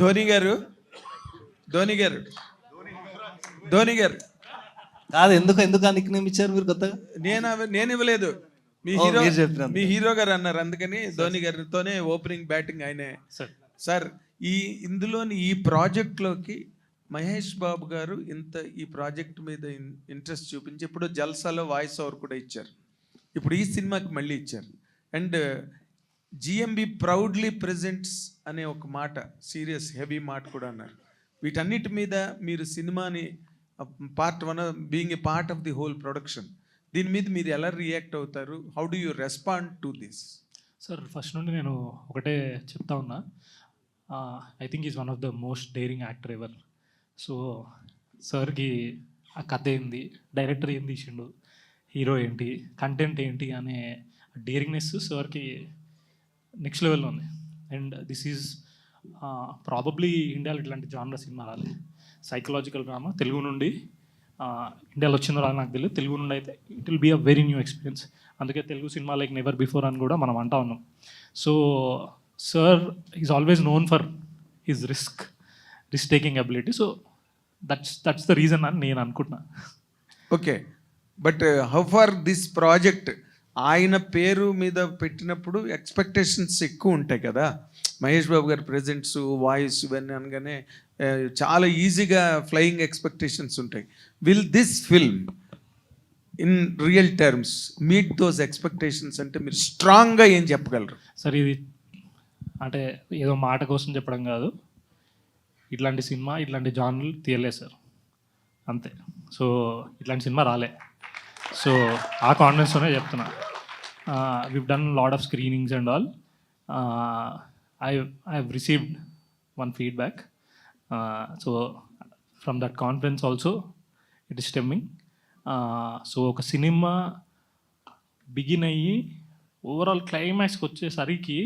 ధోని గారు ధోని గారు ధోని గారు కాదు, ఎందుకు ఆ నిక్ నేమ్ ఇచ్చారు మీరు కొత్తగా? నేను ఇవ్వలేదు, మీ ఓ, హీరో మీరు చెప్పినందుకు. మీ హీరో గారు అన్నారు, అందుకని ధోని గారితోనే ఓపెనింగ్ బ్యాటింగ్ ఆయనే. సార్ ఇందులోని ఈ ప్రాజెక్ట్లోకి మహేష్ బాబు గారు ఈ ప్రాజెక్ట్ మీద ఇంట్రెస్ట్ చూపించి ఇప్పుడు జల్సాలో వాయిస్ ఓవర్ కూడా ఇచ్చారు, ఇప్పుడు ఈ సినిమాకి మళ్ళీ ఇచ్చారు. అండ్ జిఎంబి ప్రౌడ్లీ ప్రెజెంట్స్ అనే ఒక మాట, సీరియస్ హెవీ మాట కూడా అన్నారు. వీటన్నిటి మీద మీరు సినిమాని part one being a part of the whole production, దీని మీద మీరు ఎలా రియాక్ట్ అవుతారు? How do you respond to this? Sir first నుండి నేను ఒకటే చెప్తా ఉన్నా, I think is one of the most daring actor ever. So సార్కి ఆ కథ ఏంది, డైరెక్టర్ ఏం తీసిండు, హీరో ఏంటి, కంటెంట్ ఏంటి అనే డేరింగ్నెస్ సార్కి నెక్స్ట్ లెవెల్లో ఉంది. అండ్ దిస్ ఈజ్ ప్రాబబ్లీ ఇండియాలో ఇట్లాంటి జానర్ సినిమా రాలేదు. సైకలాజికల్ డ్రామా తెలుగు నుండి ఇండియాలో వచ్చిందో రాదు నాకు తెలియదు, తెలుగు నుండి అయితే it will be a very new experience. అందుకే Telugu cinema like never before అని కూడా మనం అంటా ఉన్నాం. So sir is always known for his risk taking ability. So that's the reason అని నేను అనుకుంటున్నా. Okay, but how far this project ఆయన పేరు మీద పెట్టినప్పుడు ఎక్స్పెక్టేషన్స్ ఎక్కువ ఉంటాయి కదా, మహేష్ బాబు గారి ప్రెజెంట్స్, వాయిస్ ఇవన్నీ అనగానే చాలా ఈజీగా ఫ్లయింగ్ ఎక్స్పెక్టేషన్స్ ఉంటాయి. Will this film in real terms meet those expectations? అంటే మీరు స్ట్రాంగ్గా ఏం చెప్పగలరు? సార్ ఇది అంటే ఏదో మాట కోసం చెప్పడం కాదు, ఇట్లాంటి సినిమా ఇట్లాంటి జానర్లు తీయలేదు సార్, అంతే. సో ఇట్లాంటి సినిమా రాలే. సో ఆ కాన్ఫిడెన్స్తోనే చెప్తున్నా. Weave done lot of screenings and all. I have received one feedback. So from that confidence also it is stemming. So ఒక సినిమా బిగిన్ అయ్యి ఓవరాల్ క్లైమాక్స్కి వచ్చేసరికి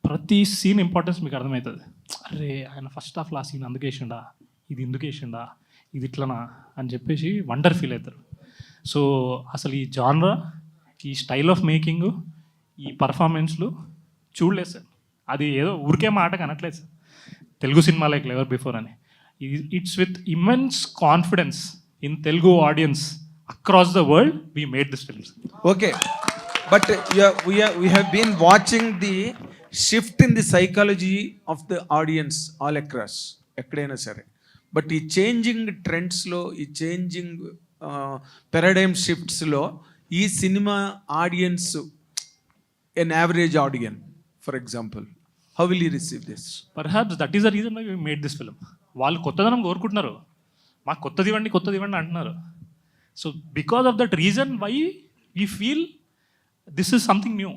ప్రతి సీన్ ఇంపార్టెన్స్ మీకు అర్థమవుతుంది. అరే ఆయన ఫస్ట్ హాఫ్లో ఆ సీన్ అందుకు వేసిండా, ఇది ఎందుకు వేసిండా, ఇది ఇట్లనా అని చెప్పేసి వండర్ ఫీల్ అవుతారు. సో అసలు ఈ జానరా, ఈ స్టైల్ ఆఫ్ మేకింగ్, ఈ పర్ఫార్మెన్స్లు చూడలేదు సార్. అది ఏదో ఊరికే మాట కనట్లేదు sir, Telugu cinema like never before అని. It's with immense confidence in Telugu audience across the world we made this films. Okay, but we have been watching the shift in the psychology of the audience all across, ఎక్కడైనా సరే. But ఈ changing ట్రెండ్స్లో, ఈ changing paradigm షిఫ్ట్స్లో ఈ cinema audience, an average audience for example, how will you receive this? Perhaps that is the reason why we made this film. వాళ్ళు కొత్తదనం కోరుకుంటున్నారు, మాకు కొత్తది ఇవ్వండి అంటున్నారు. So because of that reason why we feel this is something new.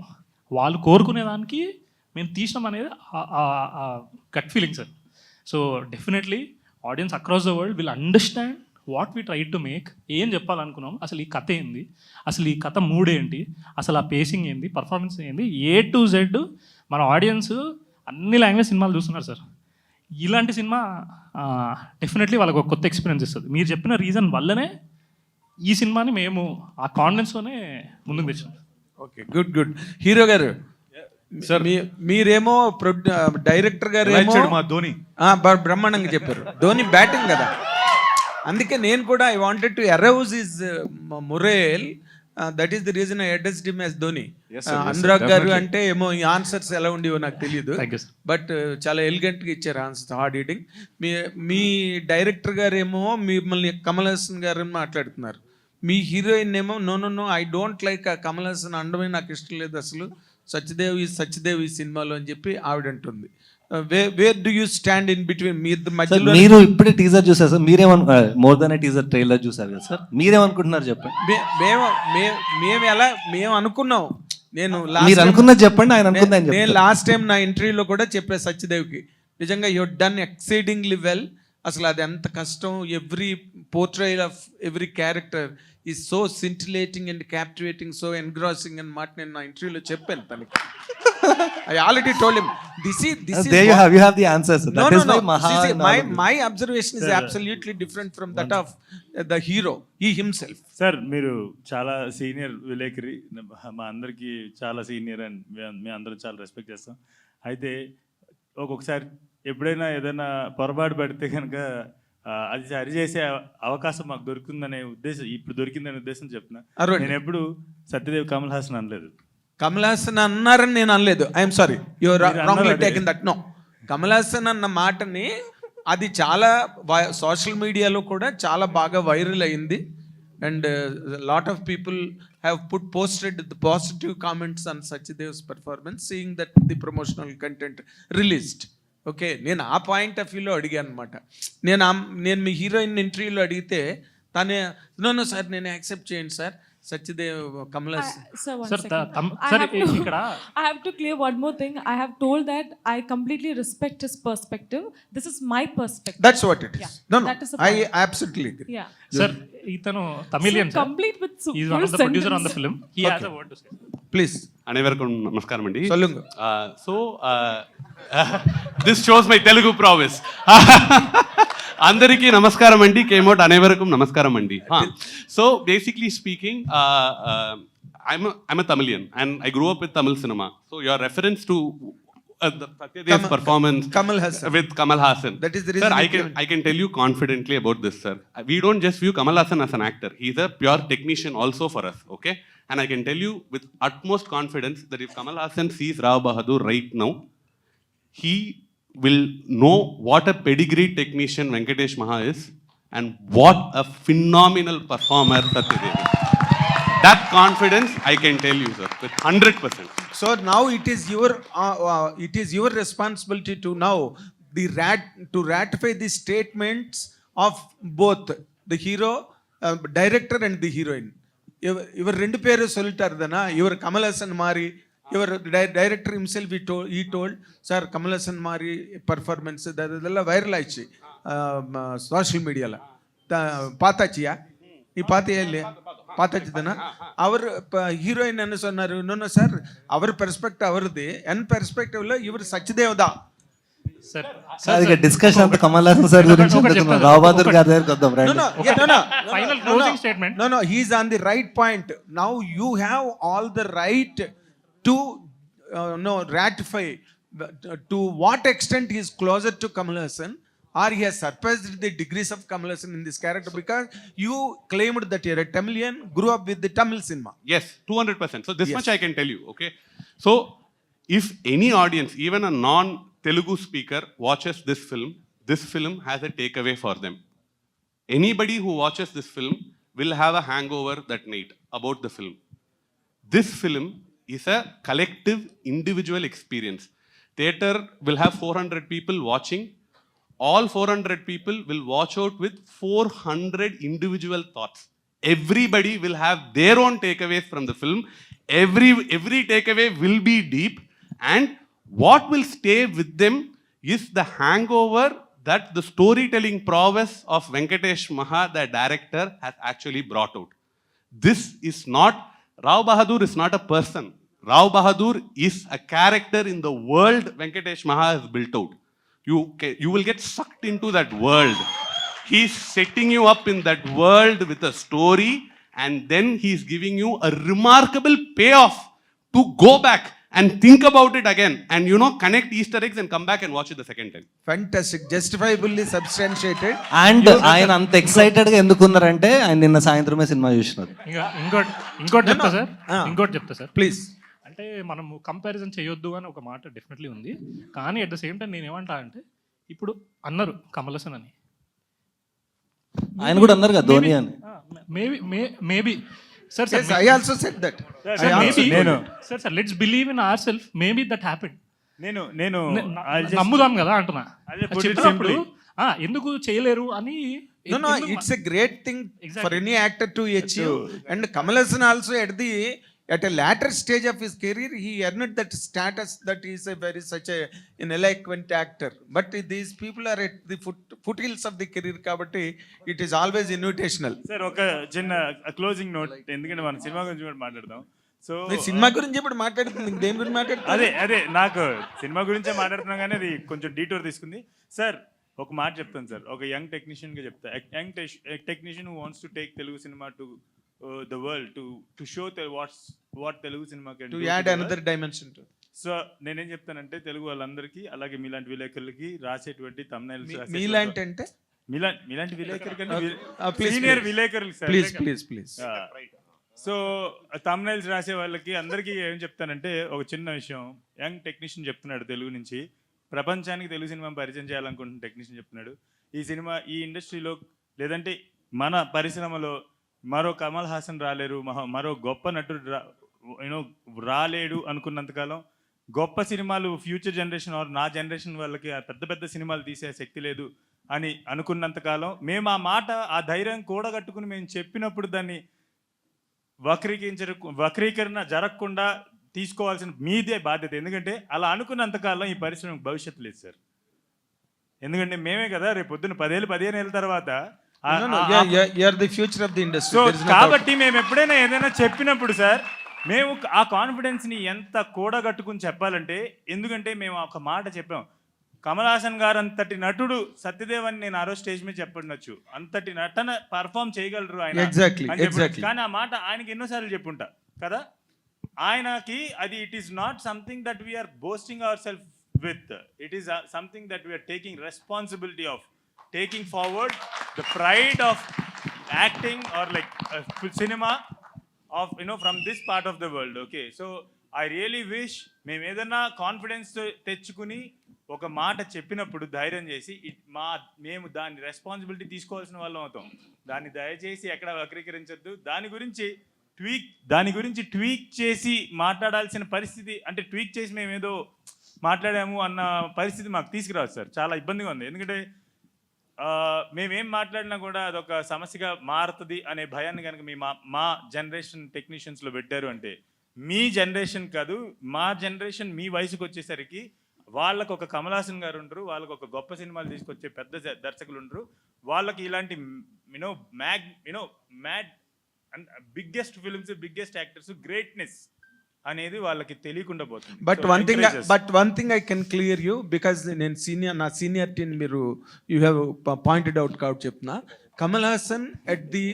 వాళ్ళు కోరుకునే దానికి మేము తీసినాం అనేది gut feeling sir. So definitely audience across the world will understand what we try to make. ఏం చెప్పాలనుకున్నాం, అసలు ఈ కథ ఏంది, అసలు ఈ కథ మూడేంటి, అసలు ఆ పేసింగ్ ఏంది, పర్ఫార్మెన్స్ ఏంది, A-Z మన ఆడియన్స్ అన్ని లాంగ్వేజ్ సినిమాలు చూస్తున్నారు సార్. ఇలాంటి సినిమా డెఫినెట్లీ వాళ్ళకి ఒక కొత్త ఎక్స్పీరియన్స్ ఇస్తుంది. మీరు చెప్పిన రీజన్ వల్లనే ఈ సినిమాని మేము ఆ కాన్ఫిడెన్స్తోనే ముందుకు తెచ్చాం. Okay, good. హీరో గారు సార్, మీరేమో డైరెక్టర్ గారు మా ధోని బ్రహ్మాండంగా చెప్పారు. ధోని బ్యాటింగ్ కదా, అందుకే నేను కూడా I wanted to arouse his మొరేల్. That is the reason I addressed him as Dhoni. Anurag గారు అంటే ఏమో ఈ ఆన్సర్స్ ఎలా ఉండేవో నాకు తెలియదు, బట్ చాలా ఎలిగెంట్గా ఇచ్చారు ఆన్సర్స్, హార్డ్ హిట్టింగ్. మీ డైరెక్టర్ గారు ఏమో మిమ్మల్ని కమల్ హాసన్ గారు మాట్లాడుతున్నారు, మీ హీరోయిన్ ఏమో no I don't like Kamal Haasan అండమే నాకు ఇష్టం లేదు, అసలు సత్యదేవ్ ఈ సినిమాలో అని చెప్పి ఆవిడ అంటుంది. Where do you stand in between? మధ్యలో మీరు ఇప్పుడే టీజర్ చూసారు sir, more than teaser trailer చూసారు కదా సార్, మీరేమనుకుంటున్నారు చెప్పండి. మేము అనుకున్నాం, మీరు అనుకున్నది చెప్పండి, ఆయన అనుకున్నది. నేను లాస్ట్ టైం నా ఇంటర్వ్యూలో కూడా చెప్పా సత్యదేవ్కి, నిజంగా యూ డన్ ఎక్సైటింగ్లీ వెల్. అసలు అది ఎంత కష్టం, every portrayal of every character is so scintillating and captivating, so engrossing అని మాట నేను నా ఇంటర్వ్యూలో చెప్పాను తనకి. I already told him this is there you have the answers. That is why my observation is absolutely different from that of the hero, he himself. Sir మీరు చాలా senior విలేకరి, మా అందరికీ చాలా సీనియర్ అండ్ మేము అందరం చాలా రెస్పెక్ట్ చేస్తాం. అయితే ఒక్కొక్కసారి ఎప్పుడైనా ఏదైనా పొరపాటు పడితే కనుక అది సరి చేసే అవకాశం మాకు దొరికిందనే ఉద్దేశం, ఇప్పుడు దొరికిందనే ఉద్దేశం చెప్తున్నా. అరవండి. నేను ఎప్పుడు సత్యదేవ్ కమల్ హాసన్ అనలేదు. కమల్ హాసన్ అన్నారని నేను అనలేదు. ఐఎమ్ సారీ, యువర్ మీరు రాంగ్లీ అన్నారు taken that. No, Kamal Haasan అన్న మాటని అది చాలా సోషల్ మీడియాలో కూడా చాలా బాగా వైరల్ అయింది. And lot of people have posted the positive comments on Sachdev's performance, seeing that the promotional content released. Okay, నేను ఆ పాయింట్ ఆఫ్ వ్యూలో అడిగాను అనమాట. నేను మీ హీరోయిన్ ఇంటర్వ్యూలో అడిగితే తనే నో సార్ నేను యాక్సెప్ట్ చేయండి sir, Satyadev Kamal Haasan. Sir, one Sir, second. sir, I have to- ikkada- I have to clear one more thing. I have told that I completely respect his perspective. This is my perspective. That's what it is. Yeah, No, that is the I point. absolutely agree. Yeah. Sir ఇతను Tamilian So, sir, complete with is full one of the producer on the sentence. Film. He has a word to say. Please, అனைவருக்கும் నమస్కారం అండి. சொல்லுங்க. So this shows my Telugu promise. అందరికీ నమస్కారం అండి. కేమోట్ అనేవరకం నమస్కారం అండి. So basically speaking, I'm a Tamilian and I grew up with Tamil cinema. So your reference to Satyadev's performance Kamal Hassan. with Kamal Hassan. That is the reason Sir, you I can tell you confidently about this, sir. We don't just view Kamal Hassan as an actor. He's a pure technician also for us, okay? And I can tell you with utmost confidence that if Kamal Hassan sees Rao Bahadur right now, he will know what a pedigree technician Venkatesh Maha is and what a phenomenal performer Satyadev is. That confidence I can tell you, sir, with 100%. So now it is your responsibility to now to ratify the statements of both the hero, director and the heroine. Ivar rendu peru sollitarudana, ivar Kamal Hassan Mari, ivar director himself he told sir Kamal Hassan Mari performance adella viral aichi social media la paatachiya ಈ ಪಾತಿ ಎಲ್ಲಿ ಪಾತಚ್ಚಿದನ ಅವರು heroine ಅನ್ನು ಸೊన్నారు. No sir, ಅವರ perspective ಅವರది, ఎన్ పర్స్పెక్టివ్లో ఇవరు సత్యదేవదా. Sir sir ఇక discussion అంతా Kamal Haasan sir గురించి ఉంటుంది. రావ్ బహదూర్ గారి దగ్గరికి వద్దాం రండి. Final closing statement. No, he is on the right point. Now you have all the right to ratify to what extent he is closer to Kamal Hassan, or he has surpassed the degrees of Kamal Hassan in this character, because you claimed that you're a Tamilian, grew up with the Tamil cinema. Yes, 200%. So this Yes. much I can tell you, okay? So if any audience, even a non-Telugu speaker watches this film has a takeaway for them. Anybody who watches this film will have a hangover that night about the film. This film is a collective individual experience. Theater will have 400 people watching. All 400 people will watch out with 400 individual thoughts. Everybody will have their own takeaways from the film. Every takeaway will be deep, and what will stay with them is the hangover that the storytelling prowess of Venkatesh Maha, the director, has actually brought out. This is not, Rao Bahadur is not a person. Rao Bahadur is a character in the world Venkatesh Maha has built out. You will get sucked into that world. He's setting you up in that world with a story, and then he's giving you a remarkable payoff to go back and think about it again, and connect Easter eggs and come back and watch it the second time. Fantastic, justifiably substantiated. And ఆయన అంత excited గా ఎందుకున్నారంటే ఆయన నిన్న సాయంత్రమే cinema చూసినారు. ఇంకోటి చెప్తా sir, ఇంకోటి చెప్తా సార్. Please. అంటే మనము కంపారిజన్ చేయొద్దు అని ఒక మాట డెఫినెట్లీ ఉంది. కానీ అట్ ద సేమ్ టైం నేను ఏమంటా అంటే, ఇప్పుడు అన్నారు కమల్ హాసన్ అని, ఆయన కూడా అన్నారు కదా ధోని అని. Maybe sir Yes, I also said that. Sir let's believe in our self, maybe that happened. నేను నమ్ముదాం కదా అంటున్నా. I'll just put it చెప్పినప్పుడు ఎందుకు చేయలేరు అని. No, it's a great thing for any actor to achieve. And Kamal Hassan also at a later stage of his career, he earned that status that he is an eloquent actor. But these people are at the foothills of the career, kabatti it is always invitational. Sir ఒక చిన్న closing note, ఎందుకంటే మనం cinema గురించి కూడా మాట్లాడదాం. So cinema గురించి ఇప్పుడు మాట్లాడుతుంది, దేని గురించి మాట్లాడుతుంది? అదే నాకు సినిమా గురించే మాట్లాడుతున్నాం, కానీ అది కొంచెం డీటోర్ తీసుకుంది. సార్ ఒక మాట చెప్తాను సార్, ఒక యంగ్ టెక్నీషియన్గా చెప్తా. Young technician who wants to take Telugu cinema to the world to show what Telugu cinema can to do. Add to the another world. Dimension to so నేనేం చెప్తానంటే తెలుగు వాళ్ళందరికీ అలాగే మీలాంటి విలేకరులకి రాసేటువంటి thumbnails మీలాంటి అంటే మీలాంటి విలేకరు please, సీనియర్ please. విలేకరులు సార్ ప్లీజ్ సో thumbnails రాసే వాళ్ళకి అందరికీ ఏం చెప్తానంటే ఒక చిన్న విషయం. యంగ్ టెక్నీషియన్ చెప్తున్నాడు తెలుగు నుంచి, ప్రపంచానికి తెలుగు సినిమా పరిచయం చేయాలనుకుంటున్న టెక్నీషియన్ చెప్తున్నాడు, ఈ సినిమా ఈ ఇండస్ట్రీలో లేదంటే మన పరిశ్రమలో మరో కమల్ హాసన్ రాలేరు, మరో గొప్ప నటుడు రాలేడు అనుకున్నంతకాలం గొప్ప సినిమాలు ఫ్యూచర్ జనరేషన్ ఆర్ నా జనరేషన్ వాళ్ళకి ఆ పెద్ద పెద్ద సినిమాలు తీసే శక్తి లేదు అని అనుకున్నంతకాలం మేము ఆ మాట ఆ ధైర్యం కూడగట్టుకుని మేము చెప్పినప్పుడు దాన్ని వక్రీకరణ జరగకుండా తీసుకోవాల్సిన మీదే బాధ్యత. ఎందుకంటే అలా అనుకున్నంతకాలం ఈ పరిశ్రమకు భవిష్యత్తు లేదు సార్. ఎందుకంటే మేమే కదా రేపు పొద్దున్న 10-15 ఏళ్ళ తర్వాత you're the future of the industry. So కాబట్టి మేము ఎప్పుడైనా ఏదైనా చెప్పినప్పుడు సార్ మేము ఆ కాన్ఫిడెన్స్ని ఎంత కూడగట్టుకుని చెప్పాలంటే, ఎందుకంటే మేము ఒక మాట చెప్పాం, కమల్ హాసన్ గారు అంతటి నటుడు సత్యదేవ్ అని నేను ఆ రోజు స్టేజ్ మీద చెప్పండొచ్చు, అంతటి నటన పర్ఫామ్ చేయగలరు ఆయన అని చెప్పి. కానీ ఆ మాట ఆయనకి ఎన్నోసార్లు చెప్పుంటా కదా, ఆయనకి అది it is not something that we're boasting our self with, it is something that we're taking responsibility of taking forward the pride of acting or like cinema of from this part of the world. Okay, so I really wish మేము ఏదైనా confidence తెచ్చుకుని ఒక మాట చెప్పినప్పుడు ధైర్యం చేసి మేము దాని రెస్పాన్సిబిలిటీ తీసుకోవాల్సిన వాళ్ళం అవుతాం. దాన్ని దయచేసి ఎక్కడ వక్రీకరించద్దు. దాని గురించి ట్వీక్ చేసి మాట్లాడాల్సిన పరిస్థితి, అంటే ట్వీక్ చేసి మేము ఏదో మాట్లాడాము అన్న పరిస్థితి మాకు తీసుకురాదు సార్. చాలా ఇబ్బందిగా ఉంది. ఎందుకంటే మేమేం మాట్లాడినా కూడా అదొక సమస్యగా మారుతుంది అనే భయాన్ని కనుక మా జనరేషన్ టెక్నీషియన్స్లో పెట్టారు అంటే, మీ జనరేషన్ కాదు మా జనరేషన్ మీ వయసుకు వచ్చేసరికి వాళ్ళకు ఒక కమల్ హాసన్ గారు ఉండరు, వాళ్ళకు ఒక గొప్ప సినిమాలు తీసుకొచ్చే పెద్ద దర్శకులు ఉండరు, వాళ్ళకి ఇలాంటి mad biggest films biggest actors greatness అనేది వాళ్ళకి తెలియకుండా పోతుంది. But one thing I can clear you, because నేను నా సీనియారిటీని మీరు యూ హ్యావ్ పాయింటెడ్ అవుట్ కాబట్టి చెప్తున్నా. Kamal Haasan at the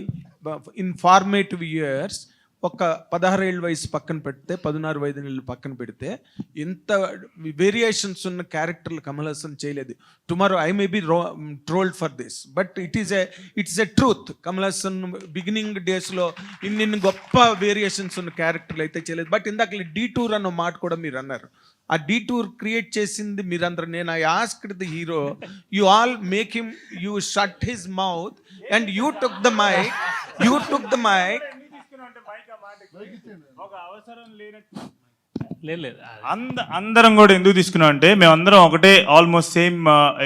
informative years ఒక 16 ఏళ్ళ వయసు పక్కన పెడితే 16-15 ఏళ్ళు పక్కన పెడితే ఇంత వేరియేషన్స్ ఉన్న క్యారెక్టర్లు కమల్ హాసన్ చేయలేదు. Tomorrow I may be trolled for this, but it's a truth. Kamal Haasan beginning డేస్లో ఇన్ని గొప్ప వేరియేషన్స్ ఉన్న క్యారెక్టర్లు అయితే చేయలేదు. బట్ ఇందాక డీటూర్ అన్న మాట కూడా మీరు అన్నారు. ఆ డీటూర్ క్రియేట్ చేసింది మీరందరూ. నేను I asked the hero, you all make him, you shut his mouth and you took the mic. ఒక అవసరం లేనట్టు లేదు అందరం కూడా ఎందుకు తీసుకున్నాం అంటే, మేమందరం ఒకటే ఆల్మోస్ట్ సేమ్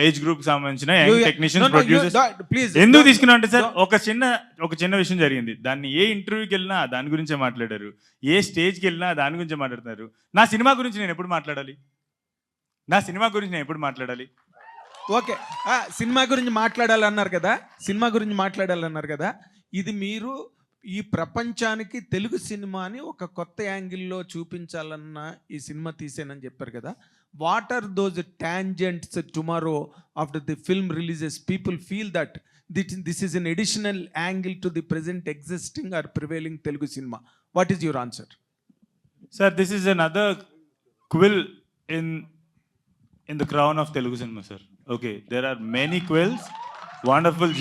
ఏజ్ గ్రూప్ సంబంధించిన యంగ్ టెక్నీషియన్స్ ప్రొడ్యూసర్స్. ఎందుకు తీసుకున్నాం అంటే సార్, ఒక చిన్న విషయం జరిగింది. దాన్ని ఏ ఇంటర్వ్యూకి వెళ్ళినా దాని గురించే మాట్లాడారు, ఏ స్టేజ్కి వెళ్ళినా దాని గురించే మాట్లాడుతున్నారు. నా సినిమా గురించి నేను ఎప్పుడు మాట్లాడాలి? ఓకే, సినిమా గురించి మాట్లాడాలన్నారు కదా. ఇది మీరు ఈ ప్రపంచానికి తెలుగు సినిమాని ఒక కొత్త యాంగిల్లో చూపించాలన్న ఈ సినిమా తీసేనని చెప్పారు కదా. What are those tangents tomorrow after the film releases people feel that this is an additional angle to the present existing or prevailing Telugu cinema? What is your answer? Sir, this is another quill in the crown of Telugu cinema, sir. Okay, there are many quills, wonderful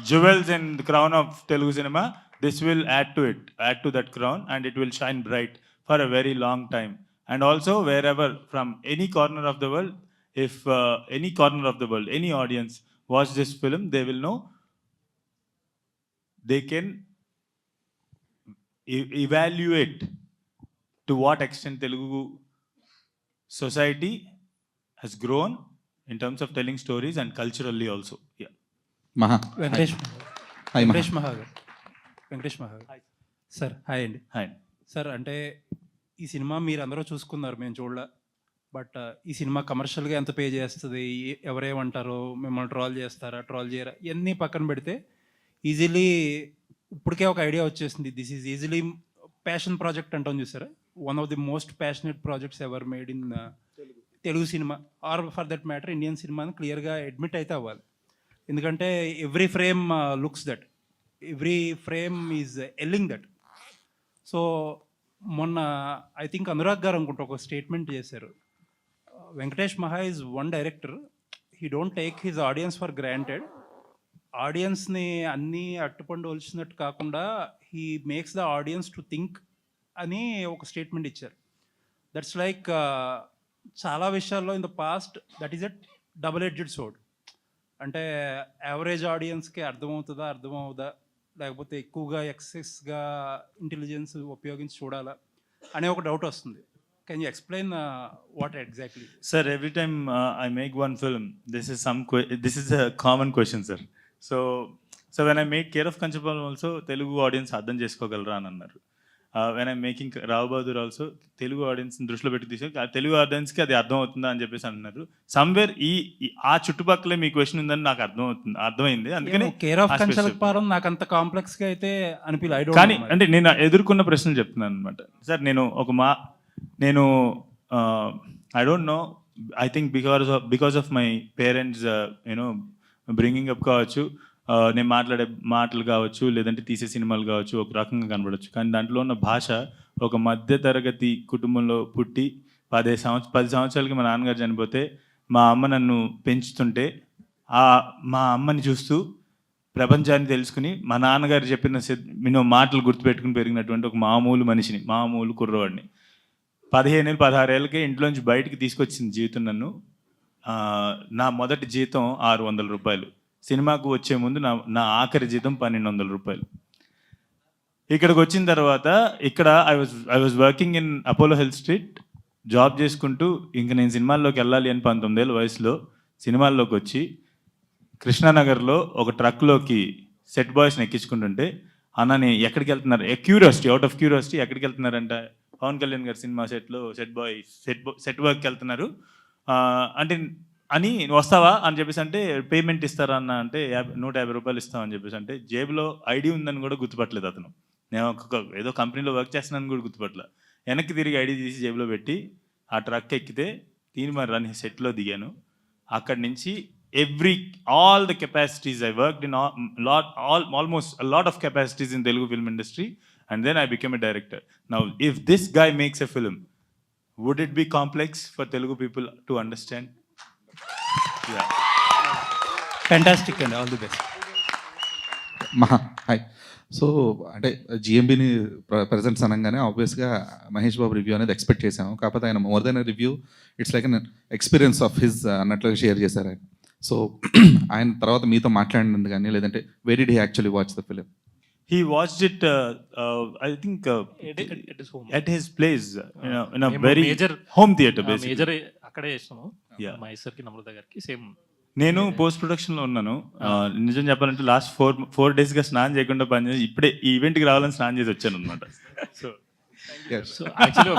jewels in the crown of Telugu cinema. This will add to that crown, and it will shine bright for a very long time. And also, wherever, from any corner of the world, if any audience watch this film, they will know, they can evaluate to what extent Telugu society has grown in terms of telling stories and culturally also. Yeah. Venkatesh మహాగర్ sir, hi అండి. Hi sir, అంటే ఈ cinema మీరు అందరూ చూసుకున్నారు, మేము చూడలే. But ఈ సినిమా కమర్షియల్గా ఎంత పే చేస్తుంది, ఎవరేమంటారో, మిమ్మల్ని ట్రోల్ చేయరా, ఇవన్నీ పక్కన పెడితే ఈజీలీ ఇప్పటికే ఒక ఐడియా వచ్చేసింది. This is easily passion project అంటాం చూసారా, one of the most passionate projects ever made in Telugu cinema or for that matter Indian cinema అని క్లియర్గా అడ్మిట్ అయితే అవ్వాలి. ఎందుకంటే every frame looks that. Every frame is telling that. So మొన్న I think Anurag garu అనుకుంటా ఒక స్టేట్మెంట్ చేశారు, Venkatesh Maha is one director, he don't take his audience for granted. ఆడియన్స్ని అన్నీ అట్టుపండు ఒలిచినట్టు కాకుండా he makes the audience to think అని ఒక స్టేట్మెంట్ ఇచ్చారు. దట్స్ లైక్ చాలా విషయాల్లో in the past that is a double edged sword. అంటే యావరేజ్ ఆడియన్స్కి అర్థమవుదా లేకపోతే ఎక్కువగా ఎక్సెస్గా ఇంటెలిజెన్స్ ఉపయోగించి చూడాలా అనే ఒక డౌట్ వస్తుంది. Can you explain what exactly? Sir, every time I make one film, this is a common question, sir. So when I make Care of Kanchapalam also, Telugu audience అర్థం చేసుకోగలరా అని అన్నారు. When I'm making Rao Bahadur also Telugu ఆడియన్స్ని దృష్టిలో పెట్టి తీసి తెలుగు ఆడియన్స్కి అది అర్థం అవుతుందా అని చెప్పేసి అంటున్నారు. సమ్వేర్ ఆ చుట్టుపక్కలే మీ క్వశ్చన్ ఉందని నాకు అర్థమైంది. అందుకని కేర్ ఆఫ్ కంచలపాలెం నాకు అంత కాంప్లెక్స్గా అయితే అనిపించలేదు. కానీ అంటే నేను ఎదుర్కొన్న ప్రశ్నలు చెప్తున్నాను అనమాట. సార్ నేను I don't know, I think because of my parents you know bringing up కావచ్చు, నేను మాట్లాడే మాటలు కావచ్చు, లేదంటే తీసే సినిమాలు కావచ్చు, ఒక రకంగా కనబడవచ్చు. కానీ దాంట్లో ఉన్న భాష, ఒక మధ్యతరగతి కుటుంబంలో పుట్టి 10 సంవత్సరాలకి మా నాన్నగారు చనిపోతే మా అమ్మ నన్ను పెంచుతుంటే మా అమ్మని చూస్తూ ప్రపంచాన్ని తెలుసుకుని మా నాన్నగారు చెప్పిన మాటలు గుర్తుపెట్టుకుని పెరిగినటువంటి ఒక మామూలు మనిషిని, మామూలు కుర్రవాడిని. 16 ఏళ్ళకే ఇంట్లోంచి బయటికి తీసుకొచ్చింది జీవితం నన్ను. నా మొదటి జీతం 600 రూపాయలు. సినిమాకు వచ్చే ముందు నా ఆఖరి జీతం 1200 రూపాయలు. ఇక్కడికి వచ్చిన తర్వాత ఇక్కడ I was working in Apollo health street, job చేసుకుంటూ ఇంక నేను సినిమాల్లోకి వెళ్ళాలి అని 19 ఏళ్ళ వయసులో సినిమాల్లోకి వచ్చి కృష్ణానగర్లో ఒక ట్రక్లోకి సెట్ బాయ్స్ని ఎక్కించుకుంటుంటే, అన్న నేను ఎక్కడికి వెళ్తున్నారు, క్యూరియాసిటీ, అవుట్ ఆఫ్ క్యూరియాసిటీ ఎక్కడికి వెళ్తున్నారంట, పవన్ కళ్యాణ్ గారి సినిమా సెట్లో సెట్ వర్క్కి వెళ్తున్నారు అంటే అని వస్తావా అని చెప్పేసి అంటే, పేమెంట్ ఇస్తారా అన్న అంటే 150 రూపాయలు ఇస్తామని చెప్పేసి అంటే, జేబులో ఐడి ఉందని కూడా గుర్తుపట్టలేదు అతను. నేను ఏదో కంపెనీలో వర్క్ చేస్తున్నాను కూడా గుర్తుపట్టలే. వెనక్కి తిరిగి ఐడి తీసి జేబులో పెట్టి ఆ ట్రక్ ఎక్కితే తీన్మార్ అని సెట్లో దిగాను. అక్కడి నుంచి all the capacities I worked in, almost a lot of capacities in Telugu film industry, and then I became a director. Now if this guy makes a film, would it be complex for Telugu people to understand? Yeah. Fantastic అండి, all the best. Hi. So అంటే జిఎంబిని presents అనగానే ఆబ్వియస్గా Mahesh Babu review అనేది expect చేసాము. కాకపోతే ఆయన more than review, it's like an experience of his అన్నట్లుగా షేర్ చేశారు ఆయన. సో ఆయన తర్వాత మీతో మాట్లాడినందుకు కానీ, లేదంటే where did actually watch the film? He watched it, I think, at his place, in a very major home theater, basically. Major అక్కడే చేస్తాము, Yeah. మైసర్కి నమ్రత గారికి సేమ్. నేను పోస్ట్ ప్రొడక్షన్లో ఉన్నాను. నిజం చెప్పాలంటే లాస్ట్ 4 డేస్గా స్నానం చేయకుండా పనిచేసి ఇప్పుడే ఈ ఈవెంట్కి రావాలని స్నానం చేసి వచ్చాను అనమాట. సో సో యాక్చువల్లీ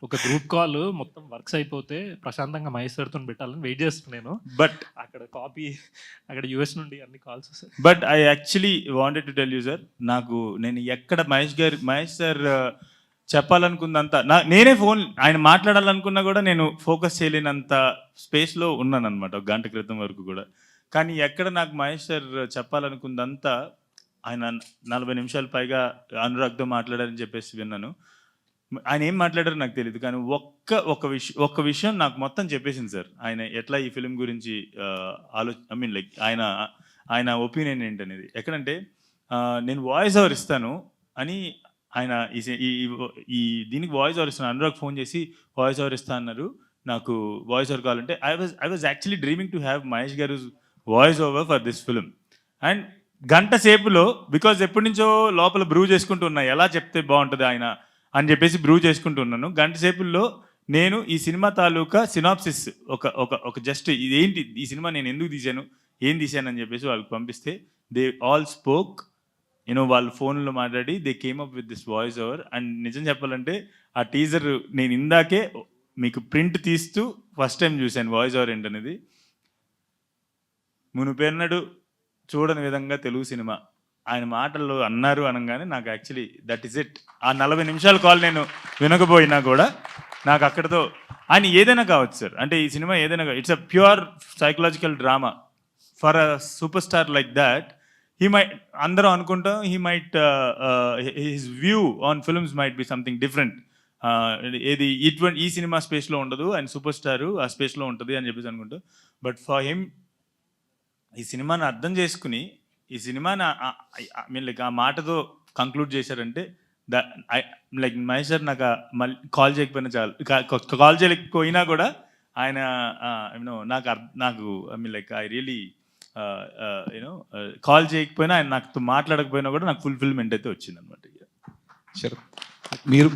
ఒక గ్రూప్ కాల్ మొత్తం వర్క్స్ అయిపోతే ప్రశాంతంగా మహేష్ సార్తో పెట్టాలని వెయిట్ చేస్తున్నాను. బట్ అక్కడ కాపీ, అక్కడ యూఎస్ నుండి అన్ని కాల్స్ వస్తాయి. But I actually wanted to tell you sir, నేను ఎక్కడ మహేష్ సార్ చెప్పాలనుకున్నంత నేనే ఆయన మాట్లాడాలనుకున్నా కూడా నేను ఫోకస్ చేయలేనంత స్పేస్లో ఉన్నాను అనమాట, ఒక గంట క్రితం వరకు కూడా. కానీ ఎక్కడ నాకు మహేష్ సార్ చెప్పాలనుకుందంతా ఆయన 40 నిమిషాలు పైగా అనురాగ్తో మాట్లాడారని చెప్పేసి విన్నాను. ఆయన ఏం మాట్లాడారో నాకు తెలియదు, కానీ ఒక్క విషయం నాకు మొత్తం చెప్పేసింది సార్. ఆయన ఎట్లా ఈ ఫిలిం గురించి ఐ మీన్ లైక్ ఆయన ఒపీనియన్ ఏంటనేది. ఎక్కడంటే నేను వాయిస్ ఓవర్ ఇస్తాను అని ఆయన ఈ దీనికి వాయిస్ ఓవర్ ఇస్తాను, అనురాగ్ ఫోన్ చేసి వాయిస్ ఓవర్ ఇస్తా అన్నారు, నాకు వాయిస్ ఓవర్ కావాలంటే I was actually dreaming to have Mahesh గారు voice over for this film. And గంట సేపులో, బికాజ్ ఎప్పటి నుంచో లోపల బ్రూ చేసుకుంటూ ఉన్నా ఎలా చెప్తే బాగుంటుంది ఆయన అని చెప్పేసి బ్రూ చేసుకుంటున్నాను. గంట సేపుల్లో నేను ఈ సినిమా తాలూకా సినాప్సిస్ ఒక జస్ట్ ఇదేంటి, ఈ సినిమా నేను ఎందుకు తీశాను, ఏం తీశాను అని చెప్పేసి వాళ్ళకి పంపిస్తే దే ఆల్ స్పోక్, యూనో వాళ్ళు ఫోన్లో మాట్లాడి they came up with this voice over. And నిజం చెప్పాలంటే ఆ టీజర్ నేను ఇందాకే మీకు ప్రింట్ తీస్తూ ఫస్ట్ టైం చూశాను వాయిస్ ఓవర్ ఏంటనేది. మునుపెన్నడు చూడని విధంగా తెలుగు సినిమా ఆయన మాటల్లో అన్నారు అనగానే నాకు యాక్చువల్లీ దట్ ఈస్ ఇట్. ఆ 40 నిమిషాల కాల్ నేను వినకపోయినా కూడా నాకు అక్కడతో ఆయన ఏదైనా కావచ్చు సార్, అంటే ఈ సినిమా ఏదైనా, it's a pure psychological drama for a super star like that. He might అందరూ అనుకుంటాం he might his view on films might be something different. ఏది ఈ సినిమా స్పేస్లో ఉండదు, ఆయన సూపర్ స్టారు ఆ స్పేస్లో ఉంటుంది అని చెప్పేసి అనుకుంటాం. బట్ ఫర్ హిమ్ ఈ సినిమాని అర్థం చేసుకుని ఈ సినిమాని మీన్ లైక్ ఆ మాటతో కంక్లూడ్ చేశారంటే లైక్ మహేష్ సార్ నాకు మళ్ళీ కాల్ చేయకపోయినా చాలు, కాల్ చేయలేకపోయినా కూడా ఆయన యూనో నాకు I mean like I really you know call చేయకపోయినా ఆయన నాతో మాట్లాడకపోయినా కూడా నాకు ఫుల్ఫిల్మెంట్ అయితే వచ్చింది అనమాట. షూర్.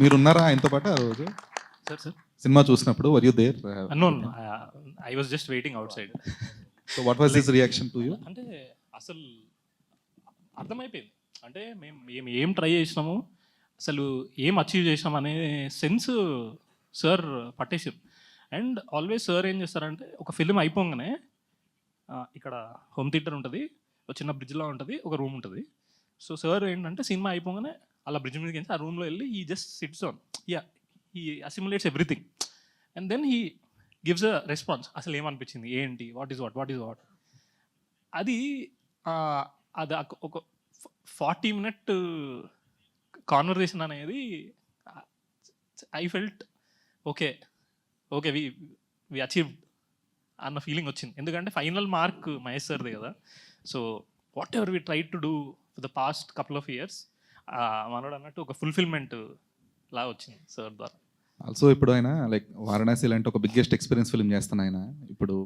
మీరు ఉన్నారా ఆయనతో పాటు ఆ రోజు సార్ సినిమా చూసినప్పుడు? Were you there? No, I was just waiting outside. So what was his reaction to you? అంటే అసలు అర్థమైపోయింది, అంటే మేము ఏం ట్రై చేసినాము, అసలు ఏం అచీవ్ చేసినాం అనే సెన్స్ సార్ పట్టేసారు. అండ్ ఆల్వేస్ సార్ ఏం చేస్తారంటే ఒక ఫిలిం అయిపోగానే ఇక్కడ హోమ్ థియేటర్ ఉంటుంది, ఒక చిన్న బ్రిడ్జ్లా ఉంటుంది, ఒక రూమ్ ఉంటుంది. సో సార్ ఏంటంటే సినిమా అయిపోగానే అలా బ్రిడ్జ్ మీదకి వెళ్ళి ఆ రూమ్లో వెళ్ళి he just sits on, he assimilates everything and then he gives a response. అసలు ఏమనిపించింది, ఏంటి, వాట్ ఈజ్ వాట్ అది అది ఒక 40 minute కాన్వర్జేషన్ అనేది I felt okay we achieved అన్న ఫీలింగ్ వచ్చింది. ఎందుకంటే ఫైనల్ మార్క్ మహేష్ సార్దే కదా. So whatever we try to do for the past couple of years మనోడు అన్నట్టు ఒక ఫుల్ఫిల్మెంట్ లా వచ్చింది సార్ ద్వారా. ఆల్సో ఇప్పుడు ఆయన లైక్ వారణాసి లాంటి ఒక బిగ్గెస్ట్ ఎక్స్పీరియన్స్ ఫిల్మ్ చేస్తాను ఆయన. ఇప్పుడు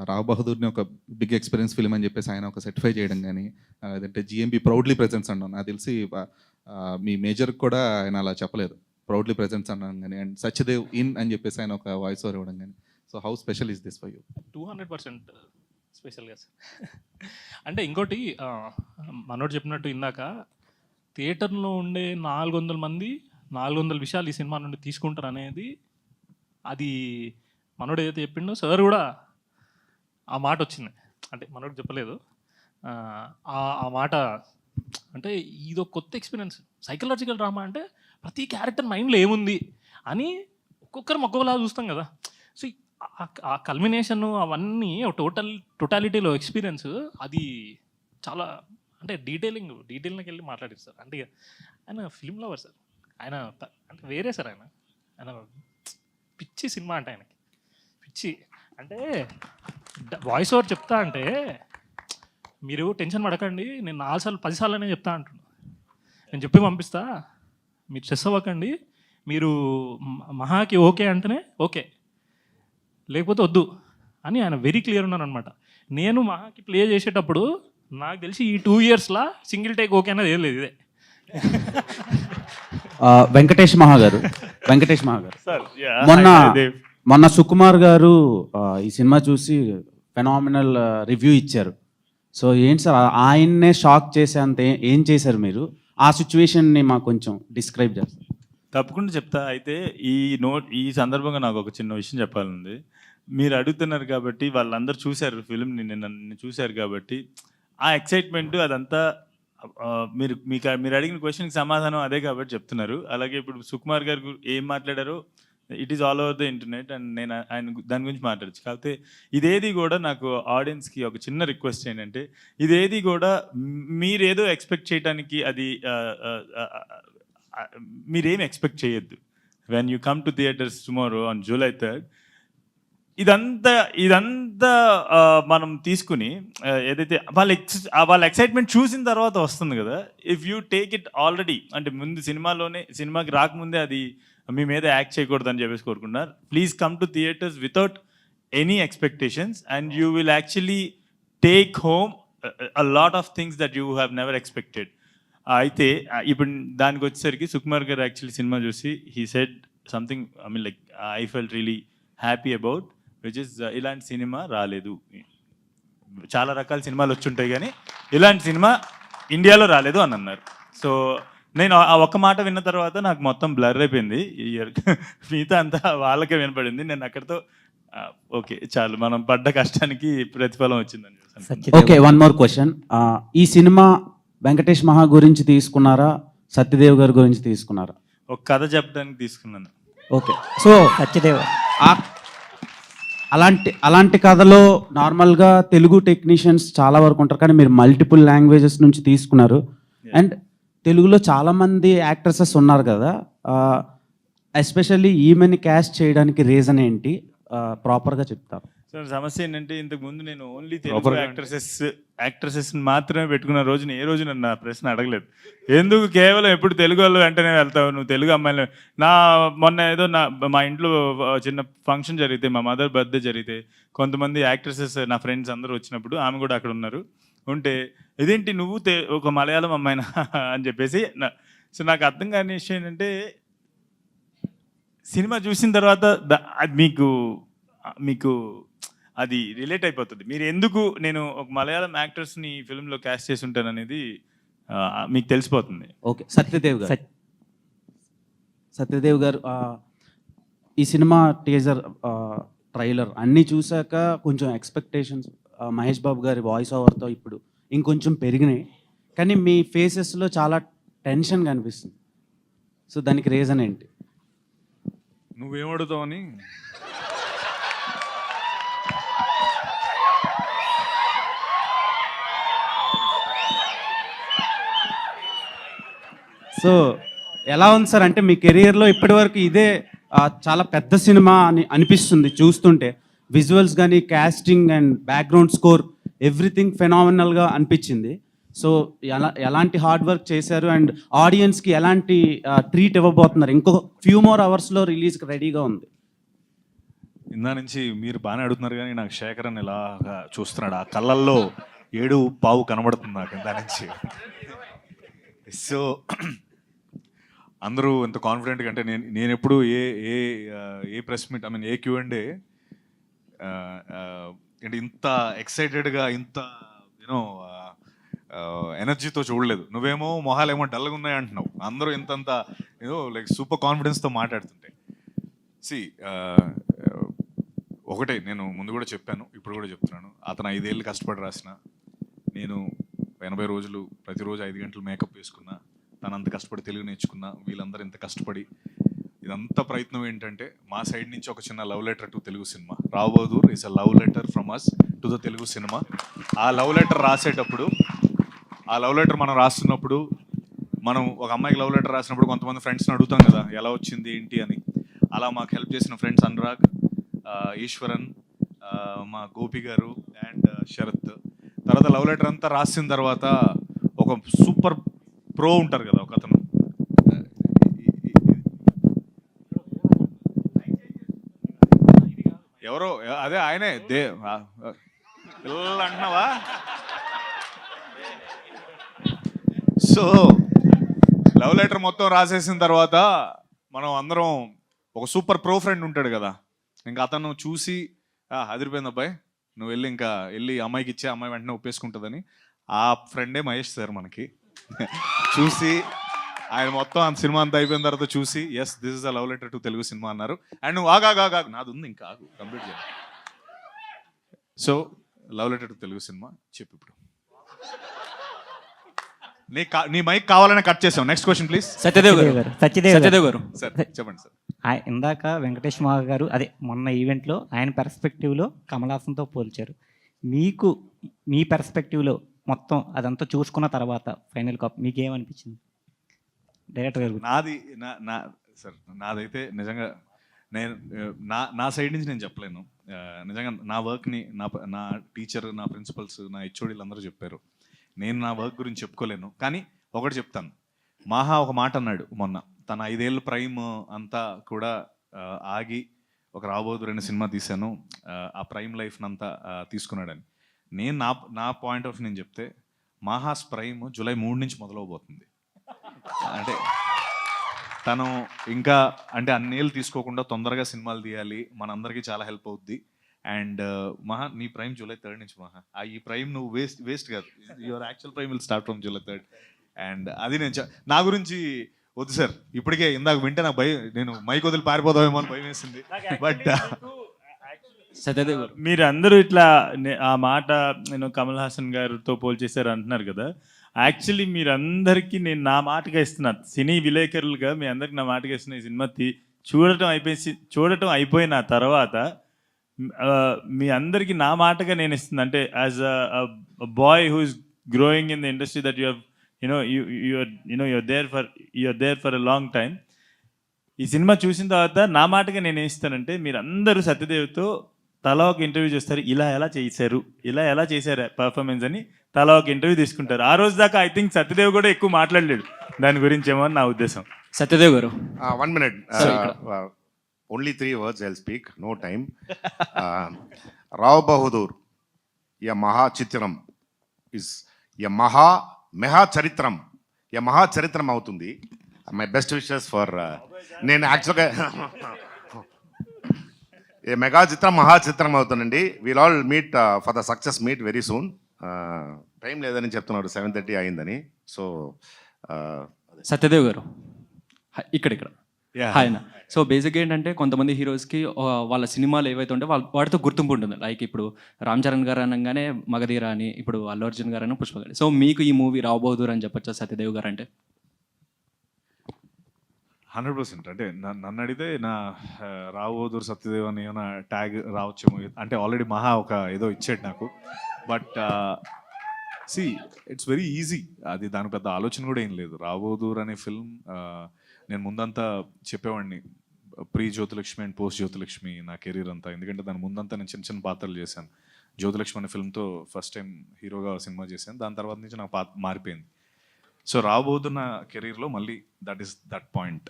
రావ్ బహదూర్ని ఒక బిగ్ ఎక్స్పీరియన్స్ ఫిల్మ్ అని చెప్పేసి ఆయన ఒక సర్టిఫై చేయడం కానీ, అదంటే జిఎంబి ప్రౌడ్లీ ప్రెజెన్స్ అన్నాను. నాకు తెలిసి మీ మేజర్కి కూడా ఆయన అలా చెప్పలేదు, ప్రౌడ్లీ ప్రెజెన్స్ అన్నాను కానీ, అండ్ సత్యదేవ్ ఇన్ అని చెప్పేసి ఆయన ఒక వాయిస్ ఓవర్ ఇవ్వడం కానీ. So how special is this for you? 200% స్పెషల్గా సార్. అంటే ఇంకోటి మనోడు చెప్పినట్టు ఇందాక థియేటర్లో ఉండే 400 మంది 400 విషయాలు ఈ సినిమా నుండి తీసుకుంటారు అనేది, అది మనోడు ఏదైతే చెప్పిండో సార్ కూడా ఆ మాట వచ్చింది. అంటే మనోడు చెప్పలేదు, ఆ మాట అంటే ఇదో కొత్త ఎక్స్పీరియన్స్. సైకలాజికల్ డ్రామా అంటే ప్రతి క్యారెక్టర్ మైండ్లో ఏముంది అని ఒక్కొక్కరు ఒక్కొక్కలా చూస్తాం కదా. సో ఆ కల్మినేషన్ అవన్నీ టోటాలిటీలో ఎక్స్పీరియన్స్ అది చాలా అంటే డీటెయిల్కి వెళ్ళి మాట్లాడారు సార్. అంటే ఆయన ఫిల్మ్ లవర్ సార్, ఆయన అంటే వేరే సార్, ఆయన పిచ్చి సినిమా అంటే ఆయనకి పిచ్చి. అంటే వాయిస్ ఓవర్ చెప్తా అంటే మీరు టెన్షన్ పడకండి, నేను 4 సార్లు 10 సార్లు అనే చెప్తా అంటున్నాను, నేను చెప్పి పంపిస్తా, మీరు స్ట్రెస్ అవ్వకండి, మీరు మహాకి ఓకే అంటేనే ఓకే, లేకపోతే వద్దు అని ఆయన వెరీ క్లియర్ ఉన్నాను అనమాట. నేను మహాకి ప్లే చేసేటప్పుడు నాకు తెలిసి ఈ 2 yearsలా సింగిల్ టేక్ ఓకే అనేది ఏం లేదు. ఇదే వెంకటేష్ మహా గారు సార్ మొన్న సుకుమార్ గారు ఈ సినిమా చూసి ఫెనామినల్ రివ్యూ ఇచ్చారు. సో ఏంటి సార్ ఆయన్నే షాక్ చేసేంత ఏం చేశారు మీరు? ఆ సిచ్యువేషన్ని మాకు కొంచెం డిస్క్రైబ్ చేస్తారు. తప్పకుండా చెప్తా. అయితే ఈ సందర్భంగా నాకు ఒక చిన్న విషయం చెప్పాలండి. మీరు అడుగుతున్నారు కాబట్టి, వాళ్ళందరూ చూశారు ఫిల్మ్ని, నిన్న చూశారు కాబట్టి ఆ ఎక్సైట్మెంట్ అదంతా మీరు అడిగిన క్వశ్చన్కి సమాధానం అదే కాబట్టి చెప్తున్నారు. అలాగే ఇప్పుడు సుకుమార్ గారు ఏం మాట్లాడారో it is all over the internet and నేను ఆయన దాని గురించి మాట్లాడచ్చు. కాకపోతే ఇదేది కూడా నాకు ఆడియన్స్కి ఒక చిన్న రిక్వెస్ట్ ఏంటంటే, ఇదేది కూడా మీరేదో ఎక్స్పెక్ట్ చేయడానికి అది మీరేం ఎక్స్పెక్ట్ చేయొద్దు. When you come to theatres tomorrow on July 3rd, ఇదంతా మనం తీసుకుని ఏదైతే వాళ్ళ ఎక్సైట్మెంట్ చూసిన తర్వాత వస్తుంది కదా, if you take it already అంటే ముందు సినిమాకి రాకముందే అది మీ మీద యాక్ట్ చేయకూడదని చెప్పేసి కోరుకుంటున్నారు. Please come to theatres without any expectations and you will actually take home a lot of things that you have never expected. అయితే ఇప్పుడు దానికి వచ్చేసరికి సుకుమార్ గారు యాక్చువల్లీ సినిమా చూసి he said something, I mean like I felt really happy about, which is ఇలాంటి cinema రాలేదు. చాలా రకాల సినిమాలు వచ్చి ఉంటాయి కానీ ఇలాంటి సినిమా ఇండియాలో రాలేదు అని అన్నారు. సో నేను ఆ ఒక్క మాట విన్న తర్వాత నాకు మొత్తం బ్లర్ అయిపోయింది. మిగతా అంతా వాళ్ళకే వినపడింది. నేను అక్కడితో ఓకే చాలు, మనం పడ్డ కష్టానికి ప్రతిఫలం వచ్చిందని. Okay, one more question. ఈ సినిమా వెంకటేష్ మహా గురించి తీసుకున్నారా, సత్యదేవ్ గారి గురించి తీసుకున్నారా? ఒక కథ చెప్పడానికి తీసుకున్నాను. ఓకే, సో సత్యదేవ్ అలాంటి కథలో నార్మల్గా తెలుగు టెక్నీషియన్స్ చాలా వరకు ఉంటారు, కానీ మీరు మల్టిపుల్ లాంగ్వేజెస్ నుంచి తీసుకున్నారు. అండ్ తెలుగులో చాలామంది యాక్ట్రసెస్ ఉన్నారు కదా, ఎస్పెషల్లీ ఈమెని క్యాస్ట్ చేయడానికి రీజన్ ఏంటి, ప్రాపర్గా చెప్తారు? సార్ సమస్య ఏంటంటే ఇంతకు ముందు నేను ఓన్లీ తెలుగు యాక్ట్రసెస్ మాత్రమే పెట్టుకున్న రోజు ఏ రోజు నన్ను ఆ ప్రశ్న అడగలేదు. ఎందుకు కేవలం ఎప్పుడు తెలుగు వాళ్ళు వెంటనే వెళ్తావు, నువ్వు తెలుగు అమ్మాయిలు. మొన్న ఏదో మా ఇంట్లో చిన్న ఫంక్షన్ జరిగితే, మా మదర్ బర్త్డే జరిగితే, కొంతమంది యాక్ట్రసెస్ నా ఫ్రెండ్స్ అందరూ వచ్చినప్పుడు ఆమె కూడా అక్కడ ఉన్నారు. ఉంటే ఇదేంటి నువ్వు ఒక మలయాళం అమ్మాయినా అని చెప్పేసి సో నాకు అర్థం కాని విషయం ఏంటంటే, సినిమా చూసిన తర్వాత అది మీకు అది రిలేట్ అయిపోతుంది. మీరు ఎందుకు నేను ఒక మలయాళం యాక్టర్స్ని ఫిల్మ్లో క్యాస్ట్ చేసి ఉంటాను అనేది మీకు తెలిసిపోతుంది. ఓకే, సత్యదేవ్ గారు ఈ సినిమా టీజర్, ట్రైలర్ అన్నీ చూశాక కొంచెం ఎక్స్పెక్టేషన్స్ మహేష్ బాబు గారి వాయిస్ ఓవర్తో ఇప్పుడు ఇంకొంచెం పెరిగినాయి, కానీ మీ ఫేసెస్లో చాలా టెన్షన్ కనిపిస్తుంది. సో దానికి రీజన్ ఏంటి? నువ్వేమడుతావని. సో ఎలా ఉంది సార్, అంటే మీ కెరియర్లో ఇప్పటివరకు ఇదే చాలా పెద్ద సినిమా అని అనిపిస్తుంది చూస్తుంటే. విజువల్స్ కానీ, casting and background score, everything ఫెనామినల్గా అనిపించింది. సో ఎలాంటి హార్డ్ వర్క్ చేశారు అండ్ ఆడియన్స్కి ఎలాంటి ట్రీట్ ఇవ్వబోతున్నారు? ఇంకో ఫ్యూ మోర్ అవర్స్లో రిలీజ్కి రెడీగా ఉంది. ఇందా నుంచి మీరు బాగానే అడుగుతున్నారు, కానీ నాకు శేఖరన్ ఇలాగా చూస్తున్నాడు, ఆ కళ్ళల్లో 7 కనబడుతుంది నాకు ఇందా నుంచి. సో అందరూ ఎంత కాన్ఫిడెంట్గా అంటే నేను ఎప్పుడు a press meet, I mean a Q&A అంటే ఇంత ఎక్సైటెడ్గా, ఇంత యూనో ఎనర్జీతో చూడలేదు. నువ్వేమో మొహాలేమో డల్గా ఉన్నాయి అంటున్నావు, అందరూ ఇంతంత లైక్ సూపర్ కాన్ఫిడెన్స్తో మాట్లాడుతుంటే. ఒకటే నేను ముందు కూడా చెప్పాను, ఇప్పుడు కూడా చెప్తున్నాను, అతను 5 ఏళ్ళు కష్టపడి రాసిన, నేను 80 రోజులు ప్రతిరోజు 5 గంటలు మేకప్ వేసుకున్నా, తను అంత కష్టపడి తెలుగు నేర్చుకున్నా, వీళ్ళందరూ ఇంత కష్టపడి, ఇదంతా ప్రయత్నం ఏంటంటే మా సైడ్ నుంచి ఒక చిన్న love letter to Telugu cinema. రాబోదూర్ is a love letter from us to the Telugu cinema. ఆ లవ్ లెటర్ రాసేటప్పుడు, ఆ లవ్ లెటర్ మనం రాస్తున్నప్పుడు, మనం ఒక అమ్మాయికి లవ్ లెటర్ రాసినప్పుడు కొంతమంది ఫ్రెండ్స్ని అడుగుతాం కదా ఎలా వచ్చింది ఏంటి అని. అలా మాకు హెల్ప్ చేసిన ఫ్రెండ్స్ అనురాగ్, ఈశ్వరన్, మా గోపి గారు అండ్ శరత్. తర్వాత లవ్ లెటర్ అంతా రాసిన తర్వాత ఒక సూపర్ ప్రో ఉంటారు కదా ఒక అతను, ఎవరో అదే ఆయనే పిల్లలు అంటున్నావా. సో లవ్ లెటర్ మొత్తం రాసేసిన తర్వాత మనం అందరం ఒక సూపర్ ప్రో ఫ్రెండ్ ఉంటాడు కదా, ఇంకా అతను చూసి అదిరిపోయింది అబ్బాయి, నువ్వు వెళ్ళి అమ్మాయికి ఇచ్చే, అమ్మాయి వెంటనే ఒప్పేసుకుంటుందని. ఆ ఫ్రెండే మహేష్ సార్ మనకి చూసి, ఆయన మొత్తం ఆ సినిమా అంతా అయిపోయిన తర్వాత చూసి, yes this is a love letter to Telugu cinema అన్నారు. అండ్ నువ్వు ఆగా నాది ఉంది, ఇంకా ఆగు కంప్లీట్ చేయాలి. So love letter to Telugu cinema చెప్పు ఇప్పుడు. నీ మైక్ కావాలని కట్ చేసాం. Next question please. సత్యదేవ్ గారు సార్ చెప్పండి సార్. ఇందాక వెంకటేష్ మావ గారు అదే మొన్న ఈవెంట్లో ఆయన పెర్స్పెక్టివ్లో కమల్ హాసన్తో పోల్చారు. మీ పెర్స్పెక్టివ్లో మొత్తం అదంతా చూసుకున్న తర్వాత ఫైనల్ కాపీ మీకు ఏమనిపించింది డైరెక్టర్ గారు? నాదైతే నిజంగా నేను నా సైడ్ నుంచి నేను చెప్పలేను. నిజంగా నా వర్క్ని నా టీచర్, నా ప్రిన్సిపల్స్, నా హెచ్ఓడీలు అందరూ చెప్పారు. నేను నా వర్క్ గురించి చెప్పుకోలేను, కానీ ఒకటి చెప్తాను. మాహా ఒక మాట అన్నాడు మొన్న, తన 5 ఏళ్ళ ప్రైమ్ అంతా కూడా ఆగి ఒక రాబోదు 2 సినిమా తీశాను, ఆ ప్రైమ్ లైఫ్ని అంతా తీసుకున్నాడని. నేను నా పాయింట్ ఆఫ్ నేను చెప్తే, మాహాస్ ప్రైమ్ జూలై 3 నుంచి మొదలవబోతుంది. అంటే తను ఇంకా అంటే అన్నేళ్ళు తీసుకోకుండా తొందరగా సినిమాలు తీయాలి, మనందరికీ చాలా హెల్ప్ అవుద్ది. అండ్ మహా నీ ప్రైమ్ జూలై 3 నుంచి మహా, ఈ ప్రైమ్ నువ్వు వేస్ట్ కాదు, your actual prime will start from July 3. And అది నేను నా గురించి వద్దు సార్, ఇప్పటికే ఇందాక వింటే నాకు నేను మైక్ వదిలి పారిపోదామేమో అని భయం వేసింది. బట్ మీరు అందరూ ఇట్లా ఆ మాట నేను కమల్ హాసన్ గారితో పోల్చేశారు అంటున్నారు కదా. యాక్చువల్లీ మీరందరికీ నేను నా మాటగా ఇస్తున్నాను, సినీ విలేకరులుగా మీ అందరికి నా మాటగా ఇస్తున్న. ఈ సినిమా చూడటం అయిపోయిన తర్వాత మీ అందరికీ నా మాటగా నేను ఇస్తుంది, అంటే as a boy who is growing in the industry that you're there for a long time. ఈ సినిమా చూసిన తర్వాత నా మాటగా నేను ఏం ఇస్తానంటే, మీరు అందరూ సత్యదేవ్తో తలా ఒక ఇంటర్వ్యూ చేస్తారు, ఇలా ఎలా చేశారు పర్ఫార్మెన్స్ అని తలా ఒక ఇంటర్వ్యూ తీసుకుంటారు. ఆ రోజు దాకా ఐ థింక్ సత్యదేవ్ కూడా ఎక్కువ మాట్లాడలేడు దాని గురించి ఏమో అని నా ఉద్దేశం. సత్యదేవ్ గారు 1 minute. Only 3 words I'll speak. No time. Rao Bahadur, a Maha Chitram is a Maha Charitram. A Maha Charitram అవుతుంది. My best wishes for నేను యాక్చువల్గా ఏ మెగా చిత్రం మహా చిత్రం అవుతుందండి. Will all meet for the success meet very soon. Time లేదని చెప్తున్నాడు, 7:30 అయిందని. సో సత్యదేవ్ గారు ఇక్కడ హాయ్ అన్న. సో బేసిక్గా ఏంటంటే కొంతమంది హీరోస్కి వాళ్ళ సినిమాలు ఏవైతే ఉంటే వాటితో గుర్తింపు ఉంటుంది. లైక్ ఇప్పుడు రామ్ చరణ్ గారు అనగానే మగధీర అని, ఇప్పుడు అల్లు అర్జున్ గారు అని పుష్ప గారు. సో మీకు ఈ మూవీ రావ్ బహదూర్ అని చెప్పొచ్చా సత్యదేవ్ గారు అంటే? 100%. అంటే నన్ను అడిగితే నా రావు బహదూర్ సత్యదేవ్ అని ఏమైనా ట్యాగ్ రావచ్చేమో. అంటే ఆల్రెడీ మహా ఒక ఏదో ఇచ్చాడు నాకు. But see it's very easy. అది దాని పెద్ద ఆలోచన కూడా ఏం లేదు. రావు బహదూర్ అనే ఫిల్మ్ నేను ముందంతా చెప్పేవాడిని, pre Jyothilakshmi and post Jyothilakshmi నా కెరీర్ అంతా. ఎందుకంటే దాని ముందంతా నేను చిన్న చిన్న పాత్రలు చేశాను. జ్యోతిలక్ష్మి అనే ఫిల్మ్తో ఫస్ట్ టైం హీరోగా సినిమా చేశాను. దాని తర్వాత నుంచి నాకు మారిపోయింది. సో రావు బహదూర్ నా కెరీర్లో మళ్ళీ that point,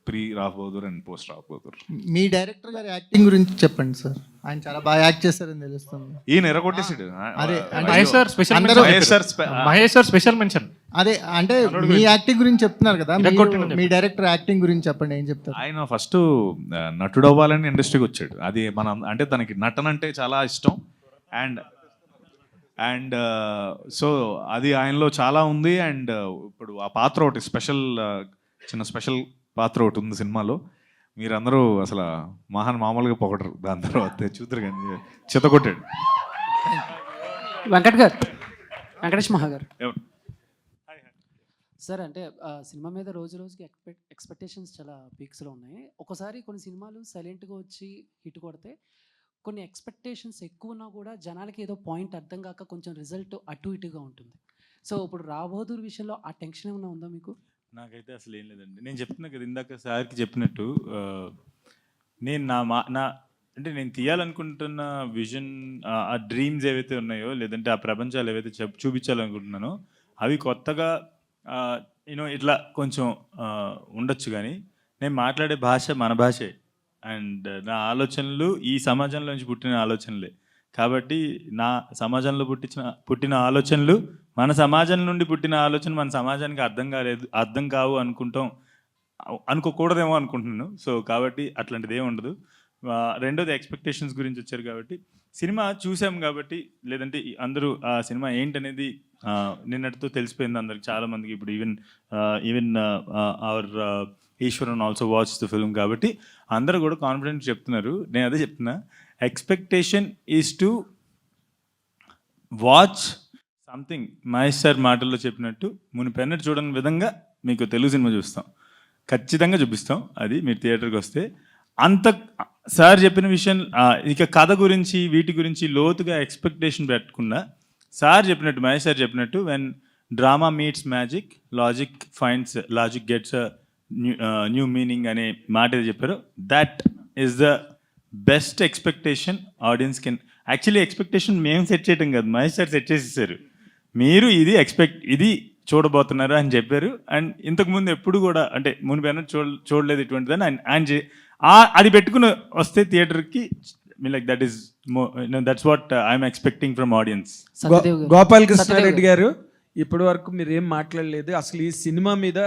pre Rao Bahadur and post Rao Bahadur. Me director గారి యాక్టింగ్ గురించి చెప్పండి సార్. ఆయన చాలా బాగా యాక్ట్ చేస్తారని తెలుస్తుంది. ఈయన ఎరగొట్టేసాడు. అదే మహేష్ సార్ స్పెషల్ మెన్షన్. అదే అంటే మీ యాక్టింగ్ గురించి చెప్తున్నారు కదా, మీ డైరెక్టర్ యాక్టింగ్ గురించి చెప్పండి, ఏం చెప్తారు? ఆయన ఫస్ట్ నటుడు అవ్వాలని ఇండస్ట్రీకి వచ్చాడు. అది అంటే తనకి నటన అంటే చాలా ఇష్టం. అండ్ సో అది ఆయనలో చాలా ఉంది. అండ్ ఇప్పుడు ఆ పాత్ర ఒకటి చిన్న స్పెషల్ పాత్ర ఒకటి ఉంది సినిమాలో. మీరందరూ అసలు మామూలుగా పొగడరు. దాని తర్వాత చూద్దరు కానీ చితకొట్టాడు. వెంకటేష్ మహా గారు సార్, అంటే సినిమా మీద రోజు రోజుకి ఎక్స్పెక్టేషన్స్ చాలా పీక్స్లో ఉన్నాయి. ఒకసారి కొన్ని సినిమాలు సైలెంట్గా వచ్చి హిట్ కొడితే, కొన్ని ఎక్స్పెక్టేషన్స్ ఎక్కువ ఉన్నా కూడా జనాలకి ఏదో పాయింట్ అర్థం కాక కొంచెం రిజల్ట్ అటు ఇటుగా ఉంటుంది. సో ఇప్పుడు రావ్ బహదూర్ విషయంలో ఆ టెన్షన్ ఏమైనా ఉందా మీకు? నాకైతే అసలు ఏం లేదండి. నేను చెప్తున్నా కదా ఇందాక సార్కి చెప్పినట్టు, నేను అంటే నేను తీయాలనుకుంటున్న విజన్, ఆ డ్రీమ్స్ ఏవైతే ఉన్నాయో, లేదంటే ఆ ప్రపంచాలు ఏవైతే చూపించాలనుకుంటున్నానో అవి కొత్తగా ఇట్లా కొంచెం ఉండొచ్చు. కానీ నేను మాట్లాడే భాష మన భాషే. అండ్ నా ఆలోచనలు ఈ సమాజంలో నుంచి పుట్టిన ఆలోచనలే. కాబట్టి నా సమాజంలో పుట్టిన ఆలోచనలు, మన సమాజం నుండి పుట్టిన ఆలోచన మన సమాజానికి అర్థం కావు అనుకోకూడదేమో అనుకుంటున్నాను. సో కాబట్టి అట్లాంటిది ఏమి ఉండదు. రెండోది ఎక్స్పెక్టేషన్స్ గురించి వచ్చారు కాబట్టి, సినిమా చూసాం కాబట్టి, లేదంటే అందరూ ఆ సినిమా ఏంటనేది నిన్నటితో తెలిసిపోయింది అందరికి, చాలామందికి. ఇప్పుడు even our Eswaran also watch the film. కాబట్టి అందరూ కూడా కాన్ఫిడెంట్ చెప్తున్నారు. నేను అదే చెప్తున్నా, expectation is to watch something. Mahesh sir మాటల్లో చెప్పినట్టు, మునిపెన్నట్టు చూడని విధంగా మీకు తెలుగు సినిమా చూస్తాం, ఖచ్చితంగా చూపిస్తాం. అది మీరు థియేటర్కి వస్తే. అంత సార్ చెప్పిన విషయం, ఇక కథ గురించి వీటి గురించి లోతుగా ఎక్స్పెక్టేషన్ పెట్టకుండా, సార్ చెప్పినట్టు, మహేష్ సార్ చెప్పినట్టు, when drama meets magic, logic gets new meaning అనే మాట ఏది చెప్పారో, that is the best expectation audience can. Actually expectation మేము సెట్ చేయటం కాదు, మహేష్ సార్ సెట్ చేసేసారు. మీరు ఇది చూడబోతున్నారు అని చెప్పారు. అండ్ ఇంతకుముందు ఎప్పుడు కూడా, అంటే మునిపైన చూడలేదు ఇటువంటిదని ఆయన అది పెట్టుకుని వస్తే థియేటర్కి, like that's what I'm expecting from audience. Gopal Krishna Reddy garu, ఇప్పటి వరకు మీరు ఏం మాట్లాడలేదు. అసలు ఈ సినిమా మీద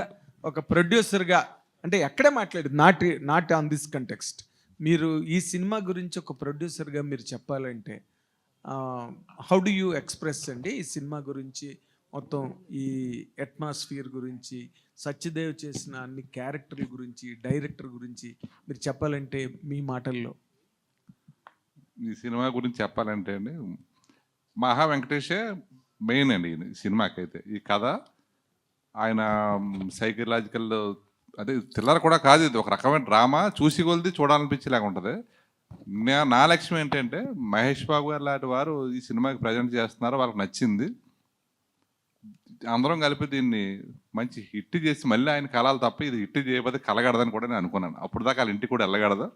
ఒక ప్రొడ్యూసర్గా, అంటే ఎక్కడే మాట్లాడేది, నాట్ ఆన్ దిస్ కంటెక్స్ట్. మీరు ఈ సినిమా గురించి ఒక ప్రొడ్యూసర్గా మీరు చెప్పాలంటే హౌ డు యూ ఎక్స్ప్రెస్ అండి ఈ సినిమా గురించి, మొత్తం ఈ అట్మాస్ఫియర్ గురించి, సత్యదేవ్ చేసిన అన్ని క్యారెక్టర్ల గురించి, డైరెక్టర్ గురించి మీరు చెప్పాలంటే మీ మాటల్లో? ఈ సినిమా గురించి చెప్పాలంటే అండి, మహా వెంకటేషే మెయిన్ అండి ఈ సినిమాకైతే. ఈ కథ ఆయన సైకలాజికల్, అదే థ్రిల్లర్ కూడా కాదు, ఇది ఒక రకమైన డ్రామా. చూసి కొలిది చూడాలనిపించేలాగా ఉంటుంది. నా లక్ష్యం ఏంటంటే మహేష్ బాబు గారు లాంటి వారు ఈ సినిమాకి ప్రజెంట్ చేస్తున్నారు, వాళ్ళకి నచ్చింది, అందరం కలిపి దీన్ని మంచి హిట్ చేసి మళ్ళీ ఆయన కళాలు తప్ప ఇది హిట్ చేయకపోతే కలగడదని కూడా నేను అనుకున్నాను. అప్పుడు దాకా వాళ్ళ ఇంటికి కూడా వెళ్ళగడదు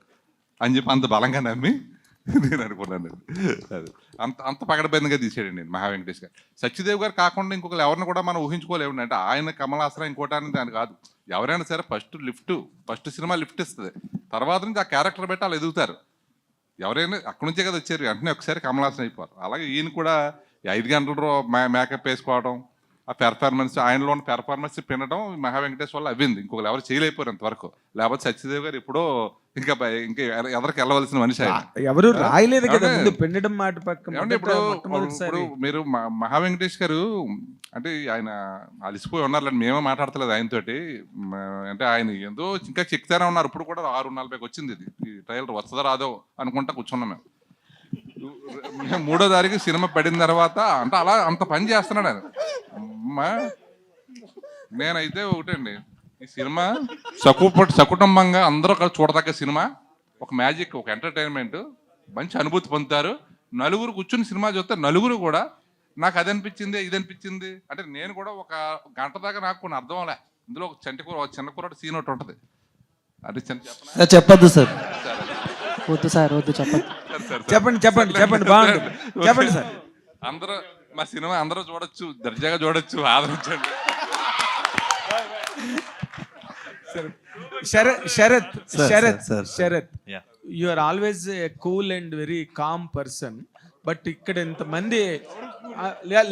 అని చెప్పి అంత బలంగా నమ్మి నేను అనుకున్నాను. అది అంత పగడబెందుగా తీసాడండి నేను మహా వెంకటేష్ గారు. సత్యదేవ్ గారు కాకుండా ఇంకొకరు ఎవరిని కూడా మనం ఊహించుకోలేము. అంటే ఆయన కమల్ హాసన్ ఇంకోటానికి దాని కాదు. ఎవరైనా సరే ఫస్ట్ సినిమా లిఫ్ట్ ఇస్తుంది, తర్వాత నుంచి ఆ క్యారెక్టర్ పెట్టి వాళ్ళు ఎదుగుతారు. ఎవరైనా అక్కడి నుంచే కదా వచ్చారు, వెంటనే ఒకసారి కమల్ హాసన్ అయిపోరు. అలాగే ఈయన కూడా 5 గంటలు మేకప్ వేసుకోవడం, ఆ పెర్ఫార్మెన్స్, ఆయనలో ఉన్న పెర్ఫార్మెన్స్ పినడం మహా వెంకటేష్ వల్ల అవ్వింది. ఇంకొకరు ఎవరు చేయలేకపోయారు అంతవరకు. లేకపోతే సత్యదేవ్ గారు ఎప్పుడో ఇంకా ఎదరికి వెళ్ళవలసిన మనిషి ఆయన. ఎవరు రాయలేదు కదా ముందు పెండడం మాట పక్కన. ఇప్పుడు మీరు మహా వెంకటేష్ గారు అంటే ఆయన అలిసిపోయి ఉన్నారులేండి, మేమే మాట్లాడతలేదు ఆయనతోటి. అంటే ఆయన ఏదో ఇంకా చెక్తానే ఉన్నారు. ఇప్పుడు కూడా 6:40కి వచ్చింది ఇది, ఈ ట్రైలర్ వస్తుందో రాదో అనుకుంటా కూర్చున్నాం మేము. 3వ తారీఖు సినిమా పడిన తర్వాత అంటే అలా అంత పని చేస్తున్నాడు ఆయన. నేనైతే ఒకటండి, ఈ సినిమా సకుటుంబంగా అందరూ చూడదగ్గ సినిమా. ఒక మ్యాజిక్, ఒక ఎంటర్టైన్మెంట్, మంచి అనుభూతి పొందుతారు. నలుగురు కూర్చుని సినిమా చూస్తే నలుగురు కూడా నాకు అది అనిపించింది, ఇది అనిపించింది అంటే. నేను కూడా ఒక గంట దాకా నాకు కొన్ని అర్థం అవలే. ఇందులో ఒక చిన్న కూర సీన్ ఒకటి ఉంటుంది. అది చెప్పద్దు సార్, వద్దు సార్, వద్దు చెప్పండి. చెప్పండి బాగుంటుంది, చెప్పండి సార్. అందరూ మా సినిమా అందరూ చూడొచ్చు, దర్జాగా చూడొచ్చు, ఆదరించండి. Sharath, you are always a cool and very calm person. But ఇక్కడ ఇంతమంది,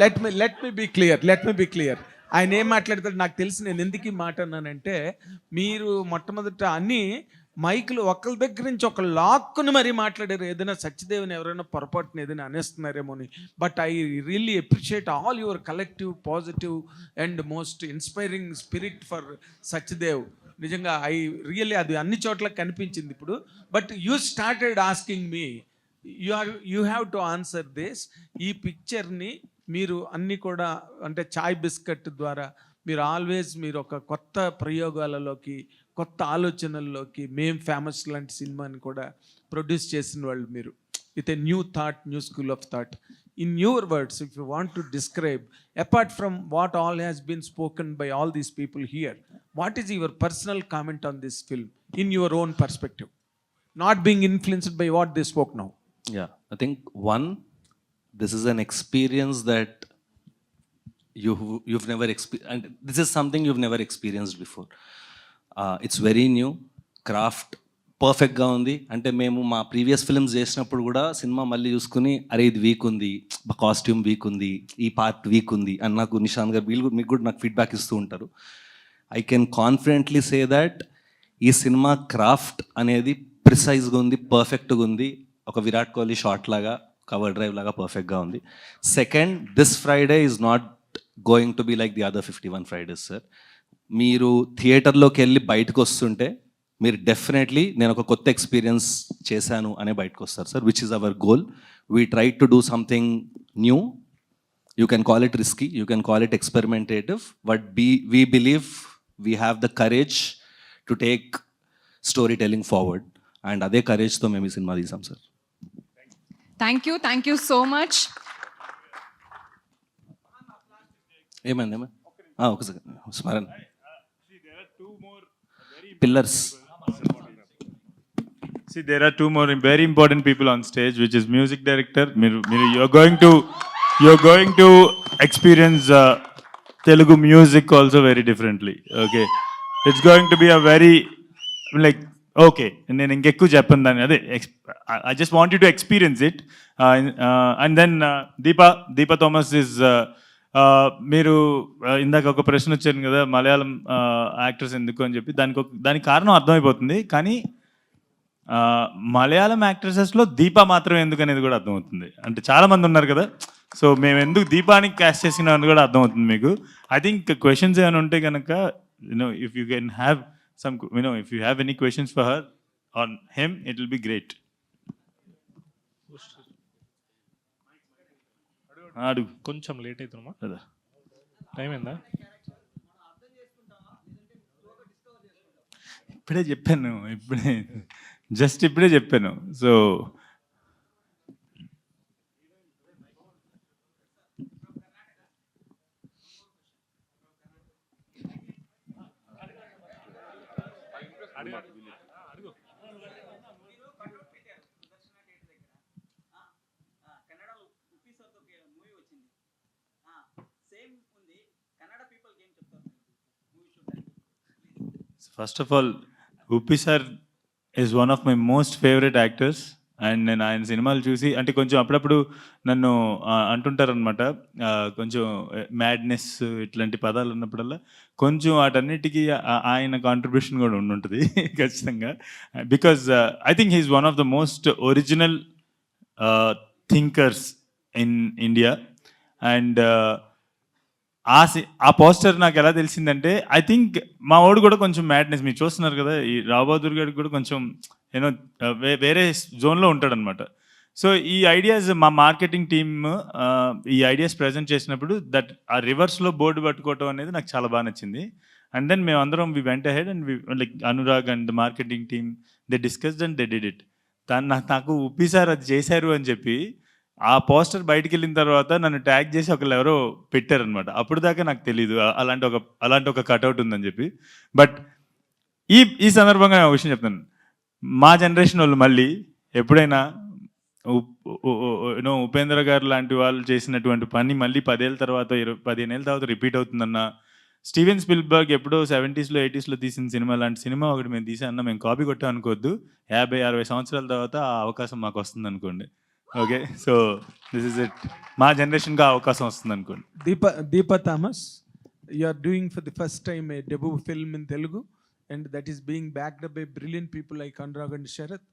లెట్ మీ బి క్లియర్. ఆయన ఏం మాట్లాడతాడు నాకు తెలిసి. నేను ఎందుకు ఈ మాట అన్నానంటే, మీరు మొట్టమొదట అన్ని మైకులు ఒకళ్ళ దగ్గర నుంచి ఒక లాక్కుని మరీ మాట్లాడారు. ఏదైనా సత్యదేవ్ని ఎవరైనా పొరపాటున ఏదైనా అనేస్తున్నారేమో అని. But I really appreciate all your collective positive and most inspiring spirit for Satyadev. నిజంగా రియల్లీ అది అన్ని చోట్ల కనిపించింది ఇప్పుడు. But you started asking me, you have to answer this. ఈ పిక్చర్ని మీరు అన్నీ కూడా అంటే చాయ్ బిస్కెట్ ద్వారా మీరు ఒక కొత్త ప్రయోగాలలోకి, కొత్త ఆలోచనల్లోకి, మేం ఫేమస్ లాంటి సినిమాని కూడా ప్రొడ్యూస్ చేసిన వాళ్ళు మీరు. With a new thought, new school of thought. In your words, if you want to describe, apart from what all has been spoken by all these people here, what is your personal comment on this film in your own perspective, not being influenced by what they spoke now? Yeah, I think one, this is an experience that you've never experienced, and this is something you've never experienced before. It's very new, craft పర్ఫెక్ట్గా ఉంది. అంటే మేము మా previous films చేసినప్పుడు కూడా cinema మళ్ళీ చూసుకుని అరే ఇది వీక్ ఉంది, కాస్ట్యూమ్ వీక్ ఉంది, ఈ పార్ట్ వీక్ ఉంది అని నాకు నిషాంత్ గారు వీళ్ళు మీకు కూడా నాకు ఫీడ్బ్యాక్ ఇస్తూ ఉంటారు. I can confidently say that ఈ సినిమా క్రాఫ్ట్ అనేది ప్రిసైజ్గా ఉంది, పర్ఫెక్ట్గా ఉంది. ఒక విరాట్ కోహ్లీ షాట్ లాగా, కవర్ డ్రైవ్ లాగా పర్ఫెక్ట్గా ఉంది. Second, this Friday is not going to be like the other 51 Fridays sir. మీరు థియేటర్లోకి వెళ్ళి బయటకు వస్తుంటే మీరు డెఫినెట్లీ నేను ఒక కొత్త ఎక్స్పీరియన్స్ చేశాను అనే బయటకు వస్తారు sir, which is our goal. We try to do something new. You can call it risky, you can call it experimentative, but we believe we have the courage to take story telling forward. And అదే కరేజ్తో మేము ఈ cinema తీసాం sir. Thank you so much. ఏమైంది ఒక second స్మరణ. Pillars. See, there are two more very important people on stage, which is music director. You're going to experience Telugu music also very differently. Okay, it's going to be a very like okay. నేను ఇంకెక్కువ చెప్పను దాన్ని, అదే I just want you to experience it. And then Deepa Thomas is మీరు ఇందాక ఒక ప్రశ్న వచ్చాను కదా, మలయాళం యాక్టర్స్ ఎందుకు అని చెప్పి. దానికి కారణం అర్థమైపోతుంది, కానీ మలయాళం యాక్ట్రెసెస్లో దీపా మాత్రం ఎందుకు అనేది కూడా అర్థమవుతుంది. అంటే చాలామంది ఉన్నారు కదా, సో మేము ఎందుకు దీపాని క్యాస్ట్ చేసినామని కూడా అర్థమవుతుంది మీకు. ఐ థింక్ క్వశ్చన్స్ ఏమైనా ఉంటే కనుక if you can have some if you have any questions for her on him, it will be great. అడుగు. కొంచెం లేట్ అవుతుందా? కదా టైం ఏందా? ఇప్పుడే చెప్పాను, ఇప్పుడే జస్ట్ ఇప్పుడే చెప్పాను. So first of all Uppi sir is one of my most favourite actors. And నేను ఆయన సినిమాలు చూసి అంటే కొంచెం అప్పుడప్పుడు నన్ను అంటుంటారనమాట, కొంచెం మ్యాడ్నెస్ ఇట్లాంటి పదాలు ఉన్నప్పుడల్లా కొంచెం వాటన్నిటికీ ఆయన కాంట్రిబ్యూషన్ కూడా ఉండుంటుంది ఖచ్చితంగా. Because I think he is one of the most original thinkers in India. And ఆ పోస్టర్ నాకు ఎలా తెలిసిందంటే, ఐ థింక్ మా వాడు కూడా కొంచెం మ్యాడ్నెస్ మీరు చూస్తున్నారు కదా, ఈ రావు బహదూర్ గారికి కూడా కొంచెం యూనో వేరే జోన్లో ఉంటాడనమాట. సో ఈ ఐడియాస్ మా మార్కెటింగ్ టీమ్ ఈ ఐడియాస్ ప్రజెంట్ చేసినప్పుడు దట్ ఆ రివర్స్లో బోర్డు పట్టుకోవటం అనేది నాకు చాలా బాగా నచ్చింది. అండ్ దెన్ మేము అందరం వి వెంట ahead and like Anurag and marketing team they discussed and they did it. నాకు ఉప్పి సార్ అది చేశారు అని చెప్పి ఆ పోస్టర్ బయటికి వెళ్ళిన తర్వాత నన్ను ట్యాగ్ చేసి ఒకళ్ళు ఎవరో పెట్టారనమాట. అప్పుడు దాకా నాకు తెలీదు అలాంటి ఒక కటౌట్ ఉందని చెప్పి. బట్ ఈ సందర్భంగా నేను ఒక విషయం చెప్తాను. మా జనరేషన్ వాళ్ళు మళ్ళీ ఎప్పుడైనా ఉపేంద్ర గారు లాంటి వాళ్ళు చేసినటువంటి పని మళ్ళీ 10 ఏళ్ళ తర్వాత 15 ఏళ్ళ తర్వాత రిపీట్ అవుతుందన్న, స్టీవెన్ స్పిల్బర్గ్ ఎప్పుడో 70s, 80s తీసిన సినిమా లాంటి సినిమా ఒకటి మేము తీసామన్నా మేము కాపీ కొట్టాం అనుకోవద్దు. 50-60 సంవత్సరాల తర్వాత ఆ అవకాశం మాకు వస్తుంది అనుకోండి. Okay, so this is it. మా జనరేషన్గా అవకాశం వస్తుంది అనుకోండి. Deepa Thomas, you are doing for the first time a debut film in Telugu, and that is being backed up by brilliant people like Anurag and Sharath,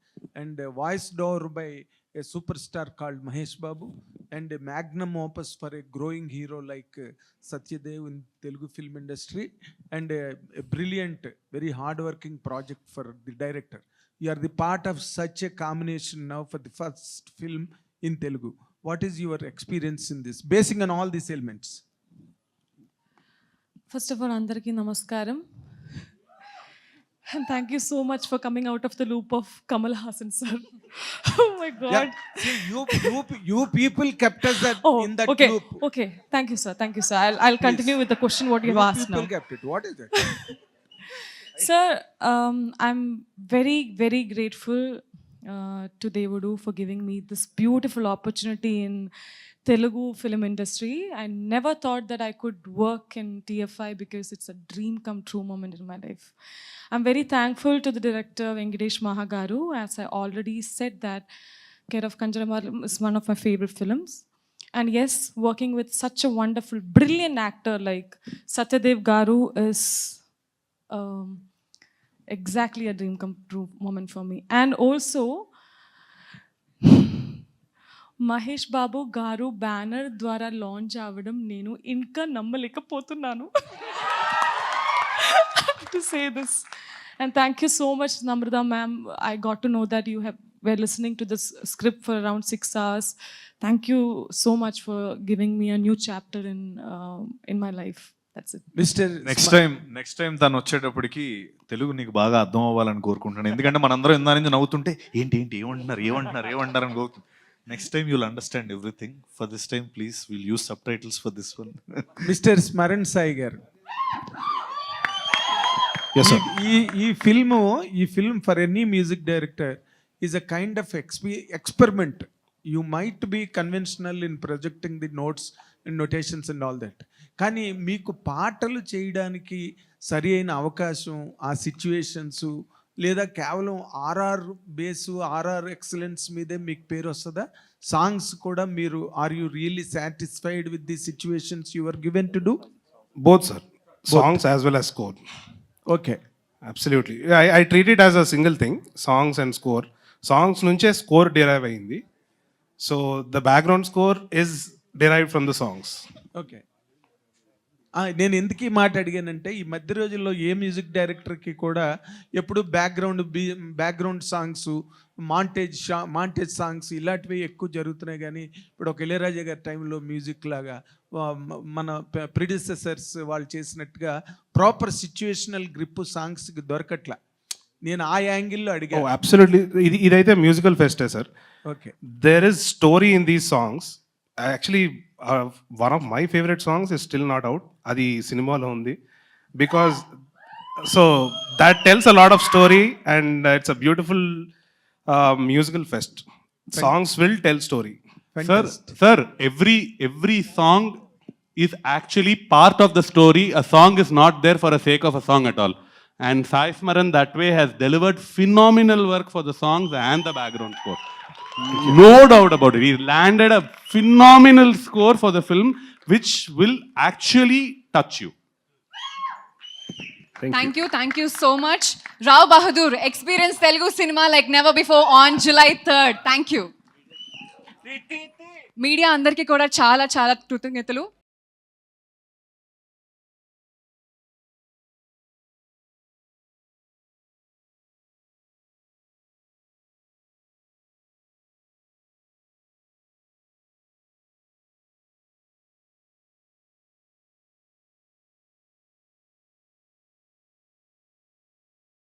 and voiced over by a superstar called Mahesh Babu, and a magnum opus for a growing hero like Satyadev in Telugu film industry, and a brilliant, very hard-working project for the director. You are the part of such a combination now for the first film in Telugu. What is your experience in this, basing on all these elements? First of all, andariki namaskaram. And thank you so much for coming out of the loop of Kamal Haasan sir. Oh my God. Yeah. See, you people kept us in that okay. loop. Okay. Thank you, sir. Thank you, sir. I'll continue with the question what you've asked now. You people kept it. What is it? Sir, I'm very, very grateful to Devudu for giving me this beautiful opportunity in Telugu film industry. I never thought that I could work in TFI because it's a dream come true moment in my life. I'm very thankful to the director Venkatesh Mahagaru. As I already said that Care of Kanjaramalam is one of my favorite films. And yes, working with such a wonderful, brilliant actor like Satyadev Garu is exactly a dream come true moment for me. And also Mahesh Babu గారు banner ద్వారా launch అవ్వడం నేను ఇంకా నమ్మలేకపోతున్నాను. To say this, and thank you so much Namrata ma'am. I got to know that you were listening to this script for around 6 hours. Thank you so much for giving me a new chapter in my life. That's it. Mr. Next time తను వచ్చేటప్పటికి తెలుగు నీకు బాగా అర్థం అవ్వాలని కోరుకుంటున్నాను. ఎందుకంటే మనందరం ఇందా నుంచి నవ్వుతుంటే ఏంటి ఏమంటున్నారు అని కోరుకుంటున్నాను. Next time you'll understand everything. For this time please will use subtitles for this one. Mister Smaran Sai garu, ఈ film for any music director is a kind of experiment. You might be conventional in projecting the notes and notations and all that, కానీ మీకు పాటలు చేయడానికి సరి అయిన అవకాశం, ఆ situations, లేదా కేవలం ఆర్ఆర్ బేసు, ఆర్ఆర్ ఎక్సలెన్స్ మీదే మీకు పేరు వస్తుందా? సాంగ్స్ కూడా మీరు are you really satisfied with the situations you are given to do? Both, sir. Songs as well as score. Okay. Absolutely. I treat it as a single thing, songs and score. Songs nunche score derive ayindi. So the background score is derived from the songs. Okay. నేను ఎందుకు ఈ మాట అడిగానంటే, ఈ మధ్య రోజుల్లో ఏ music డైరెక్టర్కి కూడా ఎప్పుడు బ్యాక్గ్రౌండ్ సాంగ్స్, మాంటేజ్ సాంగ్స్ ఇలాంటివి ఎక్కువ జరుగుతున్నాయి. కానీ ఇప్పుడు ఒక ఇళయరాజా గారి టైంలో మ్యూజిక్ లాగా మన ప్రిడిసెసర్స్ వాళ్ళు చేసినట్టుగా ప్రాపర్ సిచ్యువేషనల్ గ్రిప్ సాంగ్స్కి దొరకట్లా. నేను ఆ యాంగిల్లో ఓ అడిగాను. అబ్సల్యూట్లీ, ఇదైతే మ్యూజికల్ ఫెస్టే sir. Okay. There is story in these songs. Actually, one of my favorite songs is still not out. అది సినిమాలో ఉంది. Because, so that tells a lot of story and it's a beautiful musical fest. Songs will tell story. Sir, every song is actually part of the story. A song is not there for the sake of a song at all. And Sai Smaran that way has delivered phenomenal work for the songs and the background score. No doubt about it. He landed a phenomenal score for the film, which will actually touch you. Thank you so much. Rao Bahadur, experience Telugu cinema like never before on July 3rd. Thank you. Media అందరికీ కూడా చాలా చాలా కృతజ్ఞతలు.